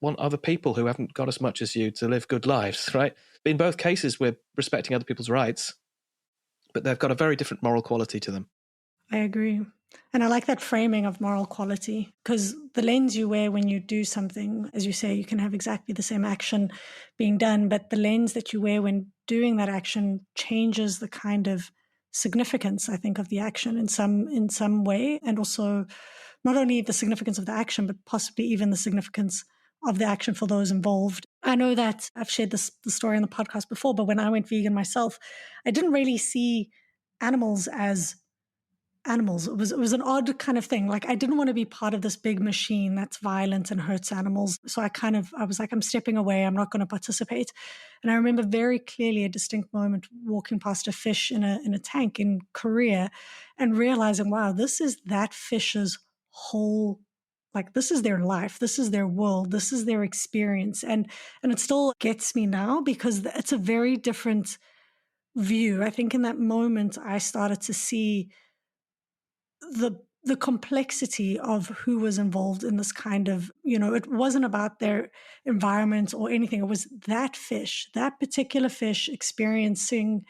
[SPEAKER 2] want other people who haven't got as much as you to live good lives, right? In both cases, we're respecting other people's rights, but they've got a very different moral quality to them.
[SPEAKER 3] I agree. And I like that framing of moral quality, because the lens you wear when you do something, as you say, you can have exactly the same action being done, but the lens that you wear when doing that action changes the kind of significance, I think, of the action in some way, and also not only the significance of the action, but possibly even the significance of the action for those involved. I know that I've shared the story on the podcast before, but when I went vegan myself, I didn't really see animals as animals. It was an odd kind of thing. Like, I didn't want to be part of this big machine that's violent and hurts animals. So I was like, I'm stepping away. I'm not going to participate. And I remember very clearly a distinct moment walking past a fish in a tank in Korea and realizing, wow, this is that fish's whole, like, this is their life. This is their world. This is their experience. And it still gets me now because it's a very different view. I think in that moment, I started to see the complexity of who was involved in this kind of, it wasn't about their environment or anything. It was that fish, that particular fish experiencing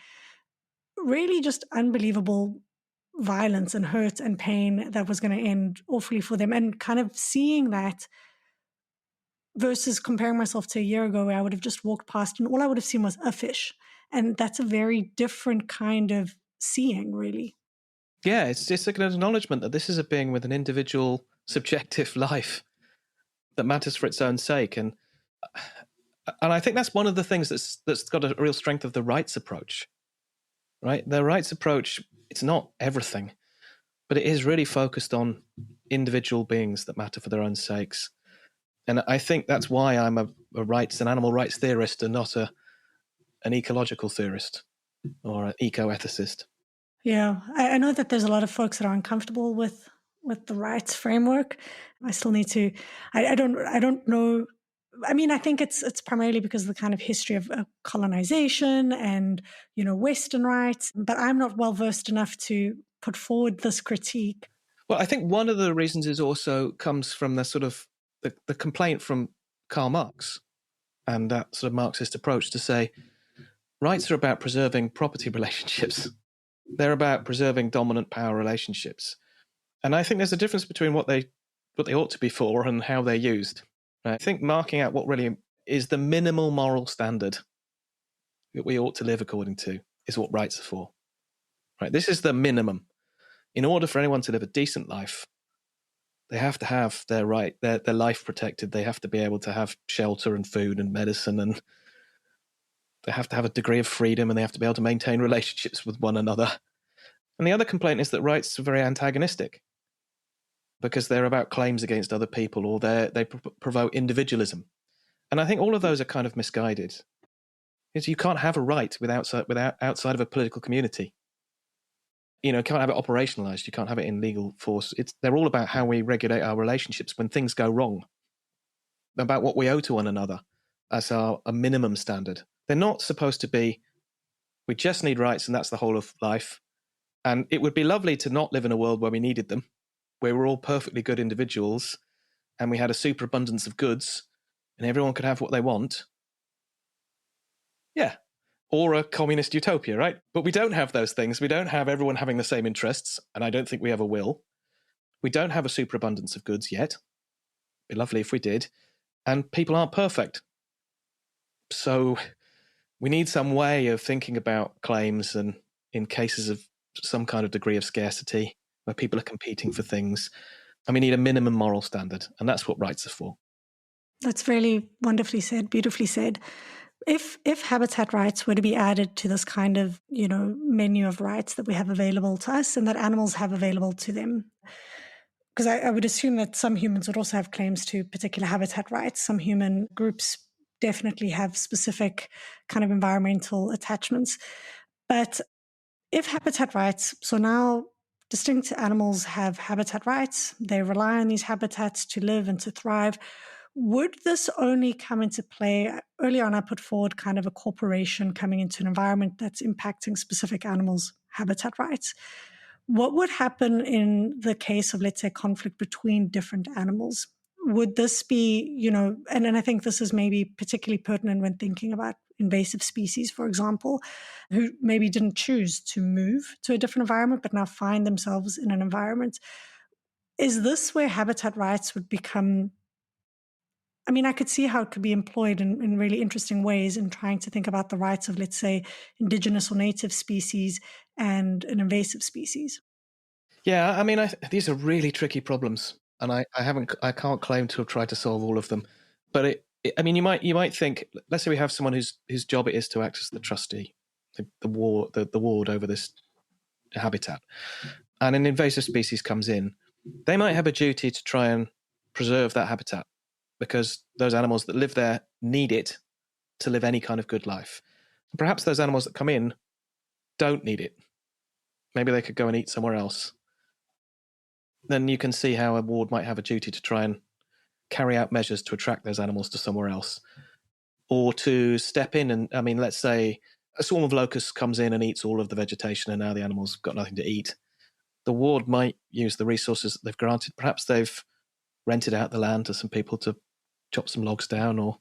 [SPEAKER 3] really just unbelievable violence and hurt and pain that was going to end awfully for them. And kind of seeing that versus comparing myself to a year ago where I would have just walked past and all I would have seen was a fish. And that's a very different kind of seeing, really.
[SPEAKER 2] Yeah, it's just like an acknowledgement that this is a being with an individual, subjective life that matters for its own sake. And I think that's one of the things that's got a real strength of the rights approach, right? The rights approach, it's not everything, but it is really focused on individual beings that matter for their own sakes. And I think that's why I'm an animal rights theorist and not an ecological theorist or an eco-ethicist.
[SPEAKER 3] Yeah, I know that there's a lot of folks that are uncomfortable with the rights framework. I still need to. I don't know. I mean, I think it's primarily because of the kind of history of colonization and Western rights. But I'm not well versed enough to put forward this critique.
[SPEAKER 2] Well, I think one of the reasons is also comes from the sort of the complaint from Karl Marx and that sort of Marxist approach to say rights are about preserving property relationships. They're about preserving dominant power relationships. And I think there's a difference between what they ought to be for and how they're used. I think marking out what really is the minimal moral standard that we ought to live according to is what rights are for. Right? This is the minimum. In order for anyone to live a decent life, they have to have their life protected. They have to be able to have shelter and food and medicine, and they have to have a degree of freedom, and they have to be able to maintain relationships with one another. And the other complaint is that rights are very antagonistic because they're about claims against other people, or they provoke individualism. And I think all of those are kind of misguided. Because you can't have a right outside of a political community. You can't have it operationalized. You can't have it in legal force. They're all about how we regulate our relationships when things go wrong, about what we owe to one another as a minimum standard. They're not supposed to be, we just need rights and that's the whole of life. And it would be lovely to not live in a world where we needed them, where we're all perfectly good individuals and we had a superabundance of goods and everyone could have what they want. Yeah. Or a communist utopia, right? But we don't have those things. We don't have everyone having the same interests, and I don't think we ever will. We don't have a superabundance of goods yet. It'd be lovely if we did. And people aren't perfect. So we need some way of thinking about claims and in cases of some kind of degree of scarcity where people are competing for things. And we need a minimum moral standard, and that's what rights are for.
[SPEAKER 3] That's really wonderfully said, beautifully said. If habitat rights were to be added to this kind of, menu of rights that we have available to us and that animals have available to them, because I would assume that some humans would also have claims to particular habitat rights. Some human groups definitely have specific kind of environmental attachments. But if habitat rights, so now distinct animals have habitat rights, they rely on these habitats to live and to thrive. Would this only come into play? Earlier on, I put forward kind of a corporation coming into an environment that's impacting specific animals' habitat rights. What would happen in the case of, let's say, conflict between different animals? Would this be, and I think this is maybe particularly pertinent when thinking about invasive species, for example, who maybe didn't choose to move to a different environment, but now find themselves in an environment. Is this where habitat rights would become... I mean, I could see how it could be employed in really interesting ways in trying to think about the rights of, let's say, indigenous or native species and an invasive species.
[SPEAKER 2] Yeah, I mean, these are really tricky problems, and I can't claim to have tried to solve all of them. But I mean, you might think, let's say we have someone whose job it is to act as the trustee, the ward over this habitat, and an invasive species comes in. They might have a duty to try and preserve that habitat, because those animals that live there need it to live any kind of good life. Perhaps those animals that come in don't need it. Maybe they could go and eat somewhere else. Then you can see how a ward might have a duty to try and carry out measures to attract those animals to somewhere else. Or to step in and, I mean, let's say a swarm of locusts comes in and eats all of the vegetation and now the animals have got nothing to eat. The ward might use the resources that they've granted. Perhaps they've rented out the land to some people to chop some logs down or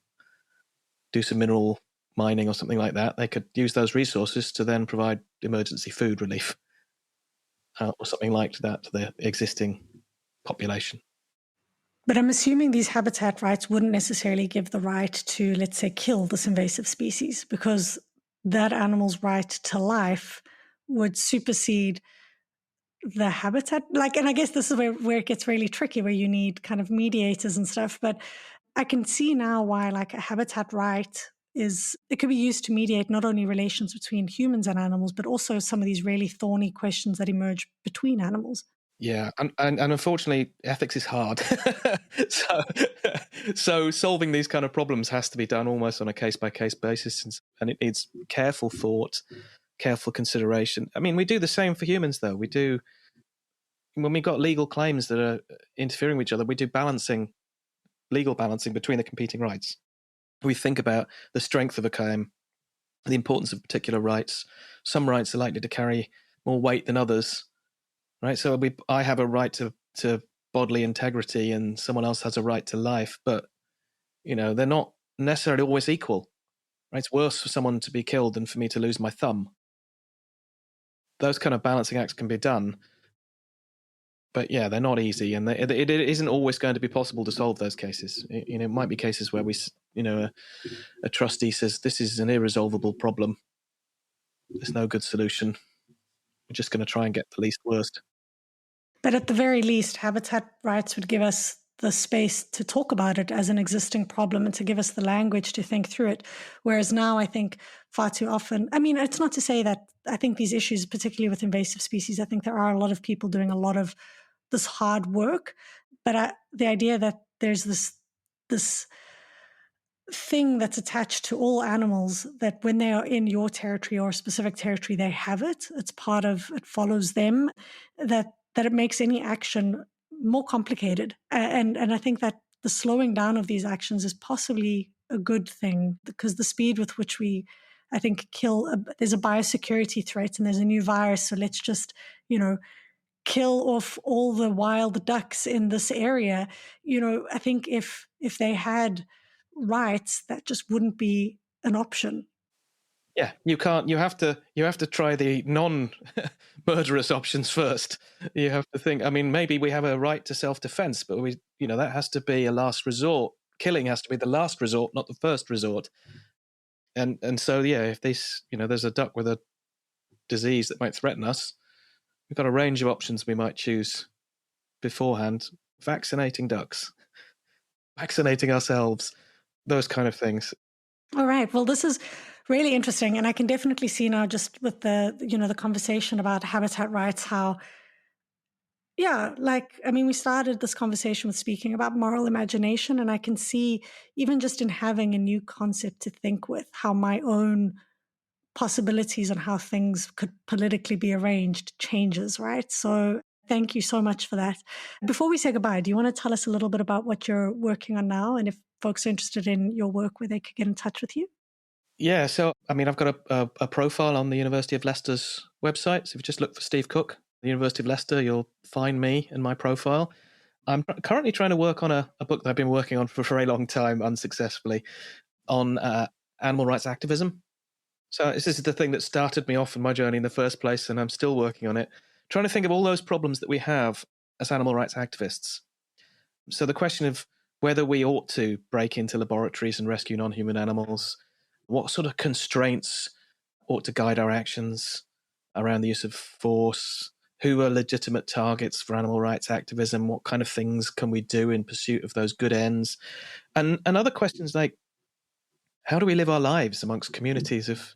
[SPEAKER 2] do some mineral mining or something like that. They could use those resources to then provide emergency food relief or something like that to the existing population.
[SPEAKER 3] But I'm assuming these habitat rights wouldn't necessarily give the right to, let's say, kill this invasive species, because that animal's right to life would supersede the habitat. And I guess this is where it gets really tricky, where you need kind of mediators and stuff. But I can see now why a habitat right it could be used to mediate not only relations between humans and animals, but also some of these really thorny questions that emerge between animals.
[SPEAKER 2] Yeah, and unfortunately, ethics is hard. so, so solving these kind of problems has to be done almost on a case-by-case basis, and it needs careful thought, careful consideration. I mean, we do the same for humans, though. We do, when we've got legal claims that are interfering with each other, we do legal balancing between the competing rights. We think about the strength of a claim, the importance of particular rights. Some rights are likely to carry more weight than others. Right, so I have a right to bodily integrity, and someone else has a right to life, but they're not necessarily always equal. Right, it's worse for someone to be killed than for me to lose my thumb. Those kind of balancing acts can be done, but yeah, they're not easy, and it isn't always going to be possible to solve those cases. It might be cases where a trustee says this is an irresolvable problem. There's no good solution. We're just going to try and get the least worst.
[SPEAKER 3] But at the very least, habitat rights would give us the space to talk about it as an existing problem and to give us the language to think through it. Whereas now I think far too often, I mean, it's not to say that I think these issues, particularly with invasive species, I think there are a lot of people doing a lot of this hard work. But the idea that there's this thing that's attached to all animals, that when they are in your territory or a specific territory, they have it. It's part of, it follows them, that it makes any action more complicated. And I think that the slowing down of these actions is possibly a good thing, because the speed with which we, I think, there's a biosecurity threat and there's a new virus. So let's just, kill off all the wild ducks in this area. I think if they had rights, that just wouldn't be an option.
[SPEAKER 2] Yeah, you can't. You have to try the non-murderous options first. You have to think. I mean, maybe we have a right to self-defense, but that has to be a last resort. Killing has to be the last resort, not the first resort. And so yeah, if there's a duck with a disease that might threaten us, we've got a range of options we might choose beforehand. Vaccinating ducks, vaccinating ourselves, those kind of things.
[SPEAKER 3] All right. Well, this is really interesting. And I can definitely see now, just with the conversation about habitat rights, how, we started this conversation with speaking about moral imagination. And I can see, even just in having a new concept to think with, how my own possibilities on how things could politically be arranged changes, right? So thank you so much for that. Before we say goodbye, do you want to tell us a little bit about what you're working on now, and if folks are interested in your work, where they could get in touch with you?
[SPEAKER 2] Yeah, so I've got a profile on the University of Leicester's website. So if you just look for Steve Cooke, the University of Leicester, you'll find me and my profile. I'm currently trying to work on a book that I've been working on for a very long time, unsuccessfully, on animal rights activism. So this is the thing that started me off in my journey in the first place, and I'm still working on it, trying to think of all those problems that we have as animal rights activists. So the question of whether we ought to break into laboratories and rescue non-human animals, what sort of constraints ought to guide our actions around the use of force, who are legitimate targets for animal rights activism, what kind of things can we do in pursuit of those good ends, and other questions like, how do we live our lives amongst communities of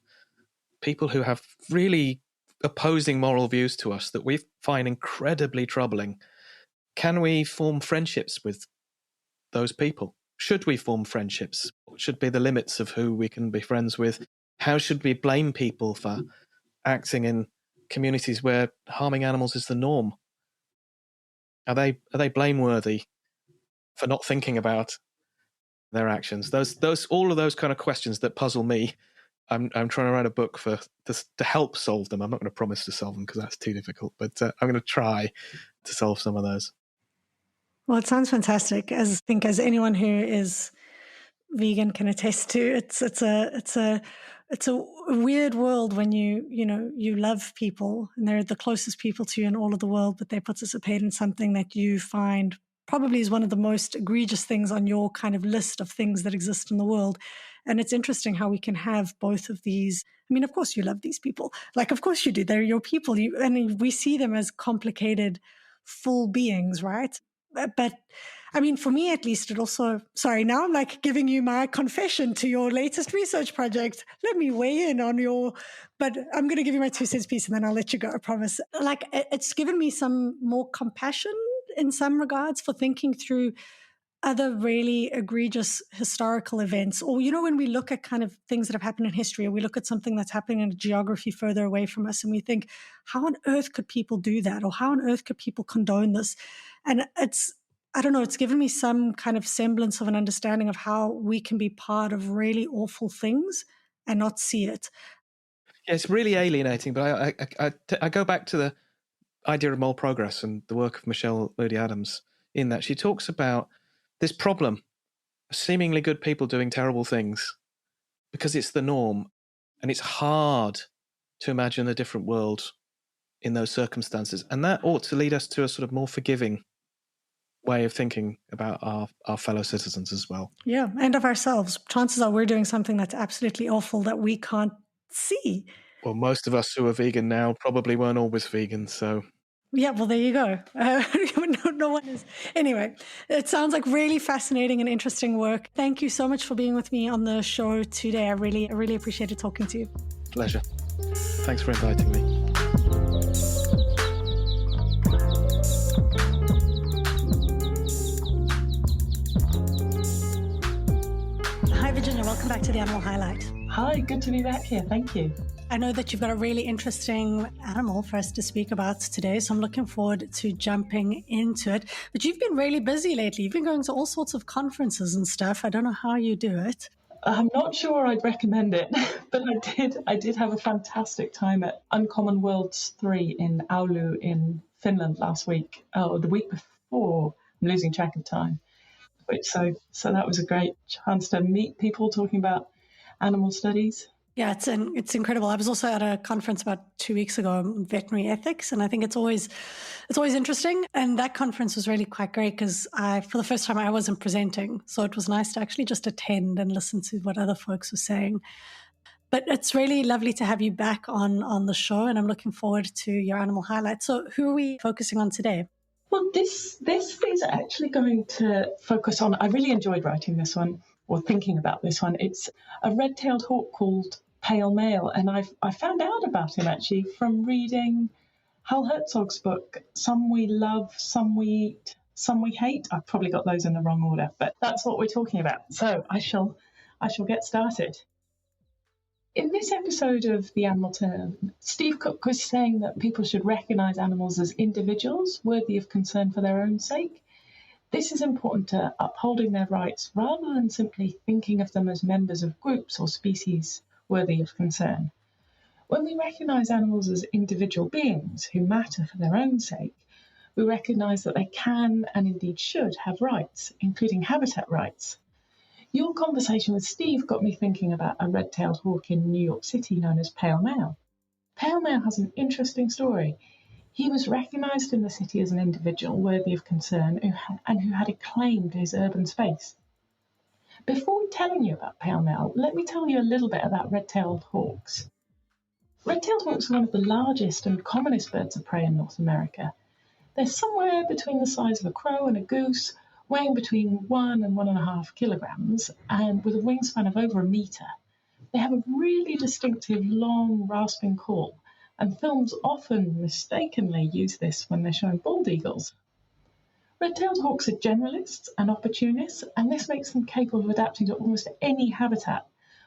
[SPEAKER 2] people who have really opposing moral views to us that we find incredibly troubling? Can we form friendships with those people? Should we form friendships? What should be the limits of who we can be friends with? How should we blame people for acting in communities where harming animals is the norm? Are they blameworthy for not thinking about their actions? All of those kind of questions that puzzle me. I'm trying to write a book to help solve them. I'm not going to promise to solve them because that's too difficult, but I'm going to try to solve some of those.
[SPEAKER 3] Well, it sounds fantastic. As anyone who is vegan can attest to, it's a weird world when you love people and they're the closest people to you in all of the world, but they participate in something that you find probably is one of the most egregious things on your kind of list of things that exist in the world. And it's interesting how we can have both of these. I mean, of course you love these people. Of course you do. They're your people. And we see them as complicated, full beings, right? But I mean, for me at least, it also, sorry, now I'm like giving you my confession to your latest research project. Let me weigh in on but I'm going to give you my 2 cents piece and then I'll let you go, I promise. Like, it's given me some more compassion in some regards for thinking through other really egregious historical events. Or, when we look at kind of things that have happened in history, or we look at something that's happening in geography further away from us, and we think, how on earth could people do that? Or how on earth could people condone this? And I don't know, it's given me some kind of semblance of an understanding of how we can be part of really awful things and not see it.
[SPEAKER 2] Yeah, it's really alienating, but I go back to the idea of moral progress and the work of Michelle Moody Adams in that she talks about this problem of seemingly good people doing terrible things because it's the norm, and it's hard to imagine a different world in those circumstances. And that ought to lead us to a sort of more forgiving way of thinking about our fellow citizens as well.
[SPEAKER 3] Yeah, and of ourselves. Chances are we're doing something that's absolutely awful that we can't see.
[SPEAKER 2] Well, most of us who are vegan now probably weren't always vegan, so...
[SPEAKER 3] Yeah, well, there you go. No one is. Anyway, it sounds like really fascinating and interesting work. Thank you so much for being with me on the show today. I really appreciated talking to you.
[SPEAKER 2] Pleasure. Thanks for inviting me.
[SPEAKER 3] Hi, Virginia. Welcome back to the Animal Highlight.
[SPEAKER 4] Hi, good to be back here. Thank you.
[SPEAKER 3] I know that you've got a really interesting animal for us to speak about today, so I'm looking forward to jumping into it. But you've been really busy lately. You've been going to all sorts of conferences and stuff. I don't know how you do it.
[SPEAKER 4] I'm not sure I'd recommend it, but I did have a fantastic time at Uncommon Worlds 3 in Oulu in Finland last week. Oh, the week before. I'm losing track of time. So that was a great chance to meet people talking about animal studies.
[SPEAKER 3] Yeah, it's incredible. I was also at a conference about 2 weeks ago on veterinary ethics, and I think it's always interesting. And that conference was really quite great because for the first time, I wasn't presenting, so it was nice to actually just attend and listen to what other folks were saying. But it's really lovely to have you back on the show, and I'm looking forward to your animal highlights. So, who are we focusing on today?
[SPEAKER 4] Well, this is actually going to focus on. I really enjoyed writing this one. Or thinking about this one. It's a red-tailed hawk called Pale-Male, and I found out about him actually from reading Hal Herzog's book, Some We Love, Some We Eat, Some We Hate. I've probably got those in the wrong order, but that's what we're talking about. So I shall get started. In this episode of The Animal Turn, Steve Cooke was saying that people should recognise animals as individuals worthy of concern for their own sake. This is important to upholding their rights rather than simply thinking of them as members of groups or species worthy of concern. When we recognise animals as individual beings who matter for their own sake, we recognise that they can and indeed should have rights, including habitat rights. Your conversation with Steve got me thinking about a red-tailed hawk in New York City known as Pale-Male. Pale-Male has an interesting story. He was recognised in the city as an individual worthy of concern and who had a claim to his urban space. Before telling you about Pale-Male, let me tell you a little bit about red-tailed hawks. Red-tailed hawks are one of the largest and commonest birds of prey in North America. They're somewhere between the size of a crow and a goose, weighing between 1 and 1.5 kilograms, and with a wingspan of over a metre. They have a really distinctive, long, rasping call, and films often mistakenly use this when they're showing bald eagles. Red-tailed hawks are generalists and opportunists, and this makes them capable of adapting to almost any habitat,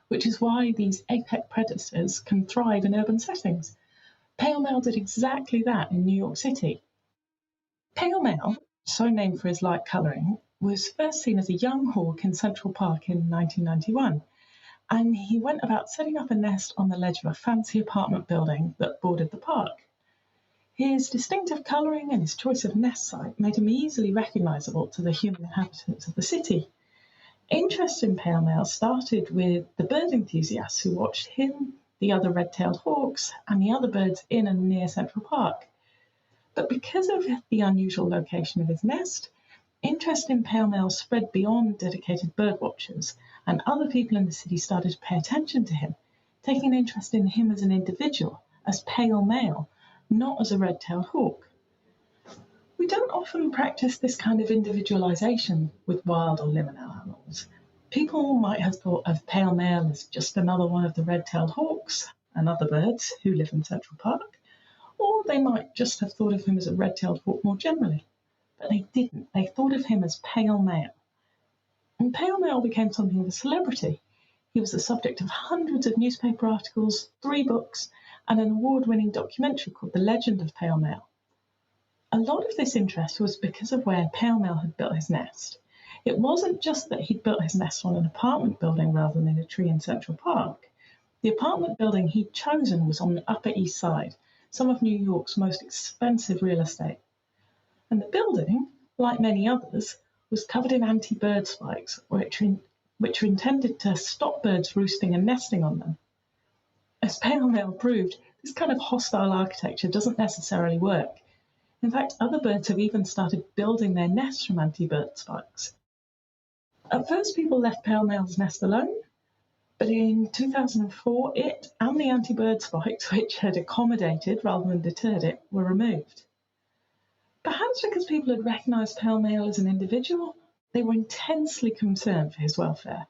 [SPEAKER 4] which is why these apex predators can thrive in urban settings. Pale-Male did exactly that in New York City. Pale-Male, so named for his light colouring, was first seen as a young hawk in Central Park in 1991. And he went about setting up a nest on the ledge of a fancy apartment building that bordered the park. His distinctive colouring and his choice of nest site made him easily recognisable to the human inhabitants of the city. Interest in Pale-Male started with the bird enthusiasts who watched him, the other red-tailed hawks, and the other birds in and near Central Park. But because of the unusual location of his nest, interest in Pale-Male spread beyond dedicated bird watchers, and other people in the city started to pay attention to him, taking an interest in him as an individual, as Pale-Male, not as a red-tailed hawk. We don't often practice this kind of individualisation with wild or liminal animals. People might have thought of pale male as just another one of the red-tailed hawks and other birds who live in Central Park, or they might just have thought of him as a red-tailed hawk more generally. But they didn't. They thought of him as pale male. And pale male became something of a celebrity. He was the subject of hundreds of newspaper articles, 3 books, and an award-winning documentary called The Legend of Pale Male. A lot of this interest was because of where pale male had built his nest. It wasn't just that he'd built his nest on an apartment building rather than in a tree in Central Park. The apartment building he'd chosen was on the Upper East Side, some of New York's most expensive real estate. And the building, like many others, was covered in anti-bird spikes, which were intended to stop birds roosting and nesting on them. As pale male proved, this kind of hostile architecture doesn't necessarily work. In fact, other birds have even started building their nests from anti-bird spikes. At first, people left pale male's nest alone, but in 2004, it and the anti-bird spikes, which had accommodated rather than deterred it, were removed. Perhaps because people had recognised pale male as an individual, they were intensely concerned for his welfare.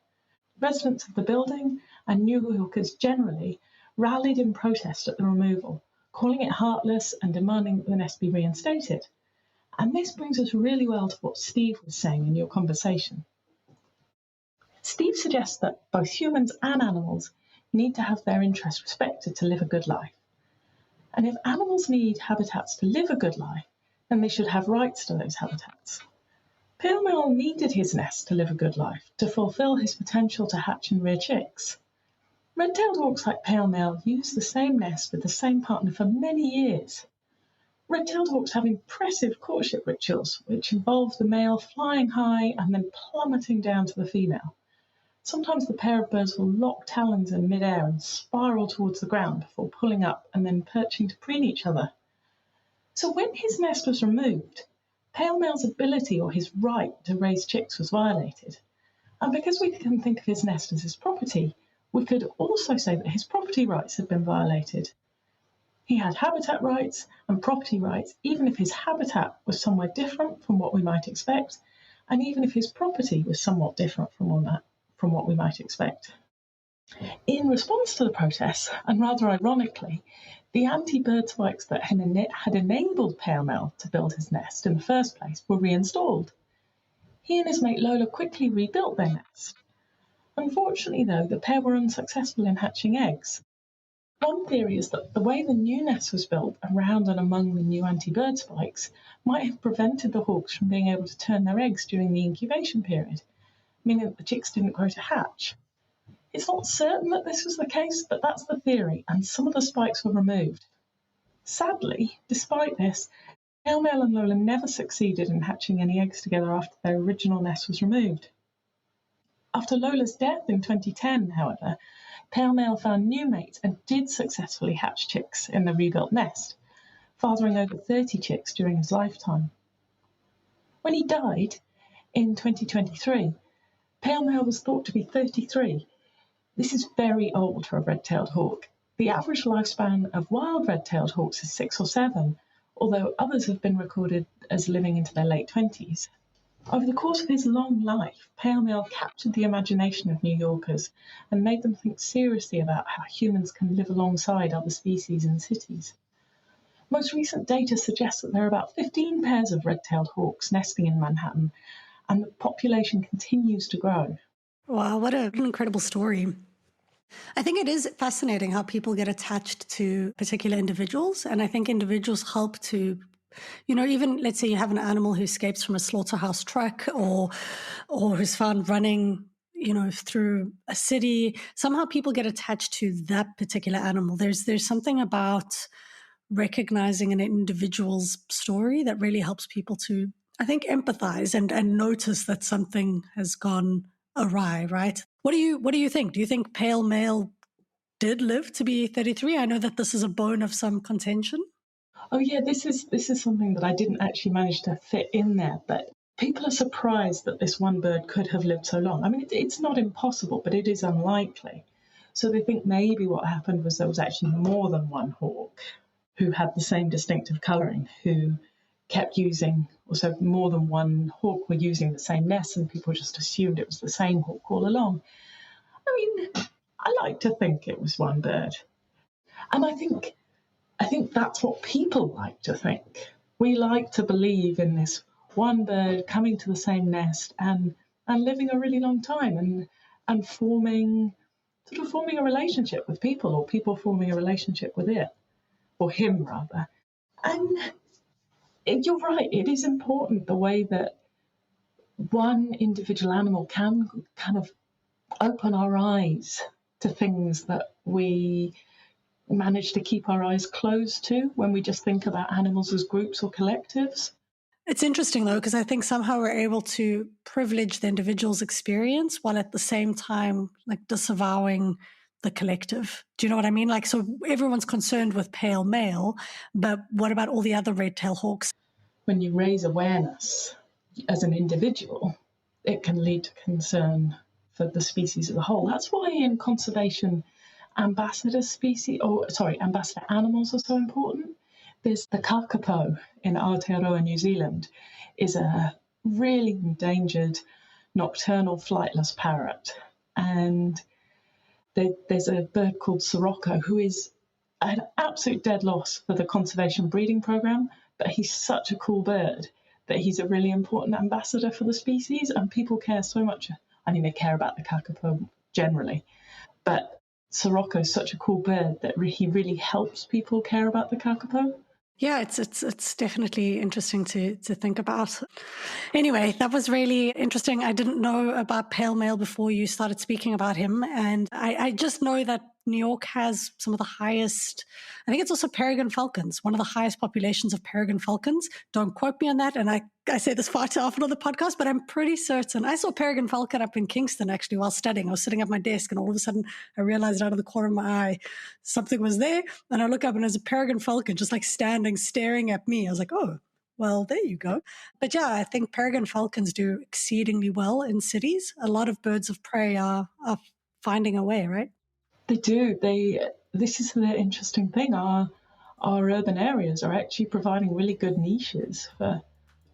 [SPEAKER 4] Residents of the building and New Yorkers generally rallied in protest at the removal, calling it heartless and demanding that the nest be reinstated. And this brings us really well to what Steve was saying in your conversation. Steve suggests that both humans and animals need to have their interests respected to live a good life. And if animals need habitats to live a good life, then they should have rights to those habitats. Pale male needed his nest to live a good life, to fulfil his potential to hatch and rear chicks. Red-tailed hawks like pale male use the same nest with the same partner for many years. Red-tailed hawks have impressive courtship rituals, which involve the male flying high and then plummeting down to the female. Sometimes the pair of birds will lock talons in mid-air and spiral towards the ground before pulling up and then perching to preen each other. So when his nest was removed, pale male's ability or his right to raise chicks was violated. And because we can think of his nest as his property, we could also say that his property rights had been violated. He had habitat rights and property rights, even if his habitat was somewhere different from what we might expect, and even if his property was somewhat different from what we might expect. In response to the protests, and rather ironically, the anti-bird spikes that had enabled pale male to build his nest in the first place were reinstalled. He and his mate Lola quickly rebuilt their nest. Unfortunately, though, the pair were unsuccessful in hatching eggs. One theory is that the way the new nest was built around and among the new anti-bird spikes might have prevented the hawks from being able to turn their eggs during the incubation period, meaning that the chicks didn't grow to hatch. It's not certain that this was the case, but that's the theory, and some of the spikes were removed. Sadly, despite this, pale male and Lola never succeeded in hatching any eggs together after their original nest was removed. After Lola's death in 2010, however, pale male found new mates and did successfully hatch chicks in the rebuilt nest, fathering over 30 chicks during his lifetime. When he died in 2023, pale male was thought to be 33. This is very old for a red-tailed hawk. The average lifespan of wild red-tailed hawks is 6 or 7, although others have been recorded as living into their late 20s. Over the course of his long life, pale male captured the imagination of New Yorkers and made them think seriously about how humans can live alongside other species in cities. Most recent data suggests that there are about 15 pairs of red-tailed hawks nesting in Manhattan, and the population continues to grow.
[SPEAKER 3] Wow, what an incredible story. I think it is fascinating how people get attached to particular individuals. And I think individuals help to, even let's say you have an animal who escapes from a slaughterhouse truck or who's found running, through a city. Somehow people get attached to that particular animal. There's something about recognizing an individual's story that really helps people to, I think, empathize and notice that something has gone awry, right? What do you think? Do you think pale male did live to be 33? I know that this is a bone of some contention.
[SPEAKER 4] Oh yeah, this is something that I didn't actually manage to fit in there, but people are surprised that this one bird could have lived so long. I mean, it's not impossible, but it is unlikely. So they think maybe what happened was there was actually more than one hawk who had the same distinctive colouring, who kept using, or so more than one hawk were using the same nest, and people just assumed it was the same hawk all along. I mean, I like to think it was one bird. And I think that's what people like to think. We like to believe in this one bird coming to the same nest and living a really long time and forming a relationship with people, or people forming a relationship with it, or him rather. And you're right, it is important the way that one individual animal can kind of open our eyes to things that we manage to keep our eyes closed to when we just think about animals as groups or collectives.
[SPEAKER 3] It's interesting, though, because I think somehow we're able to privilege the individual's experience while at the same time, like, disavowing the collective. Do you know what I mean? Like, so everyone's concerned with pale male, but what about all the other red-tailed hawks?
[SPEAKER 4] When you raise awareness as an individual, it can lead to concern for the species as a whole. That's why in conservation, ambassador animals are so important. There's the kakapo in Aotearoa, New Zealand, is a really endangered nocturnal flightless parrot. And there's a bird called Sirocco, who is an absolute dead loss for the conservation breeding program, but he's such a cool bird that he's a really important ambassador for the species, and people care so much. I mean, they care about the kakapo generally, but Sirocco is such a cool bird that he really helps people care about the kakapo.
[SPEAKER 3] Yeah, it's definitely interesting to think about. Anyway, that was really interesting. I didn't know about pale male before you started speaking about him. And I just know that New York has some of the highest, I think it's also peregrine falcons, one of the highest populations of peregrine falcons. Don't quote me on that. And I say this far too often on the podcast, but I'm pretty certain. I saw peregrine falcon up in Kingston actually while studying. I was sitting at my desk and all of a sudden I realized out of the corner of my eye something was there. And I look up and there's a peregrine falcon just like standing, staring at me. I was like, oh, well, there you go. But yeah, I think peregrine falcons do exceedingly well in cities. A lot of birds of prey are finding a way, right?
[SPEAKER 4] They do. This is the interesting thing. Our urban areas are actually providing really good niches for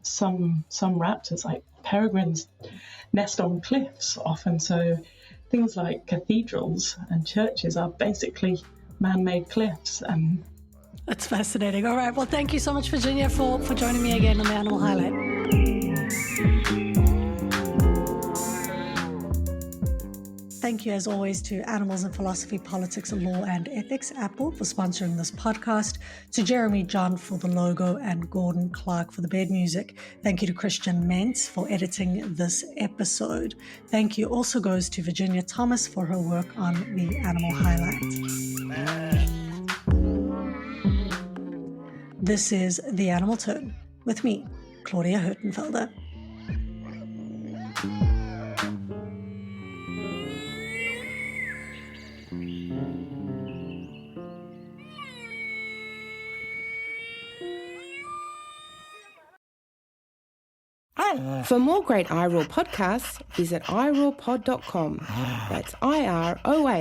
[SPEAKER 4] some raptors. Like peregrines nest on cliffs often, so things like cathedrals and churches are basically man-made cliffs.
[SPEAKER 3] That's fascinating. All right. Well, thank you so much, Virginia, for joining me again on the Animal Highlight. Thank you, as always, to Animals in Philosophy, Politics, Law and Ethics, A.P.P.L.E, for sponsoring this podcast, to Jeremy John for the logo, and Gordon Clark for the bed music. Thank you to Christian Mentz for editing this episode. Thank you also goes to Virginia Thomas for her work on the Animal Highlight. This is The Animal Turn with me, Claudia Hurtenfelder.
[SPEAKER 1] For more great iROAR podcasts, visit iROARpod.com. That's iROARpod.com.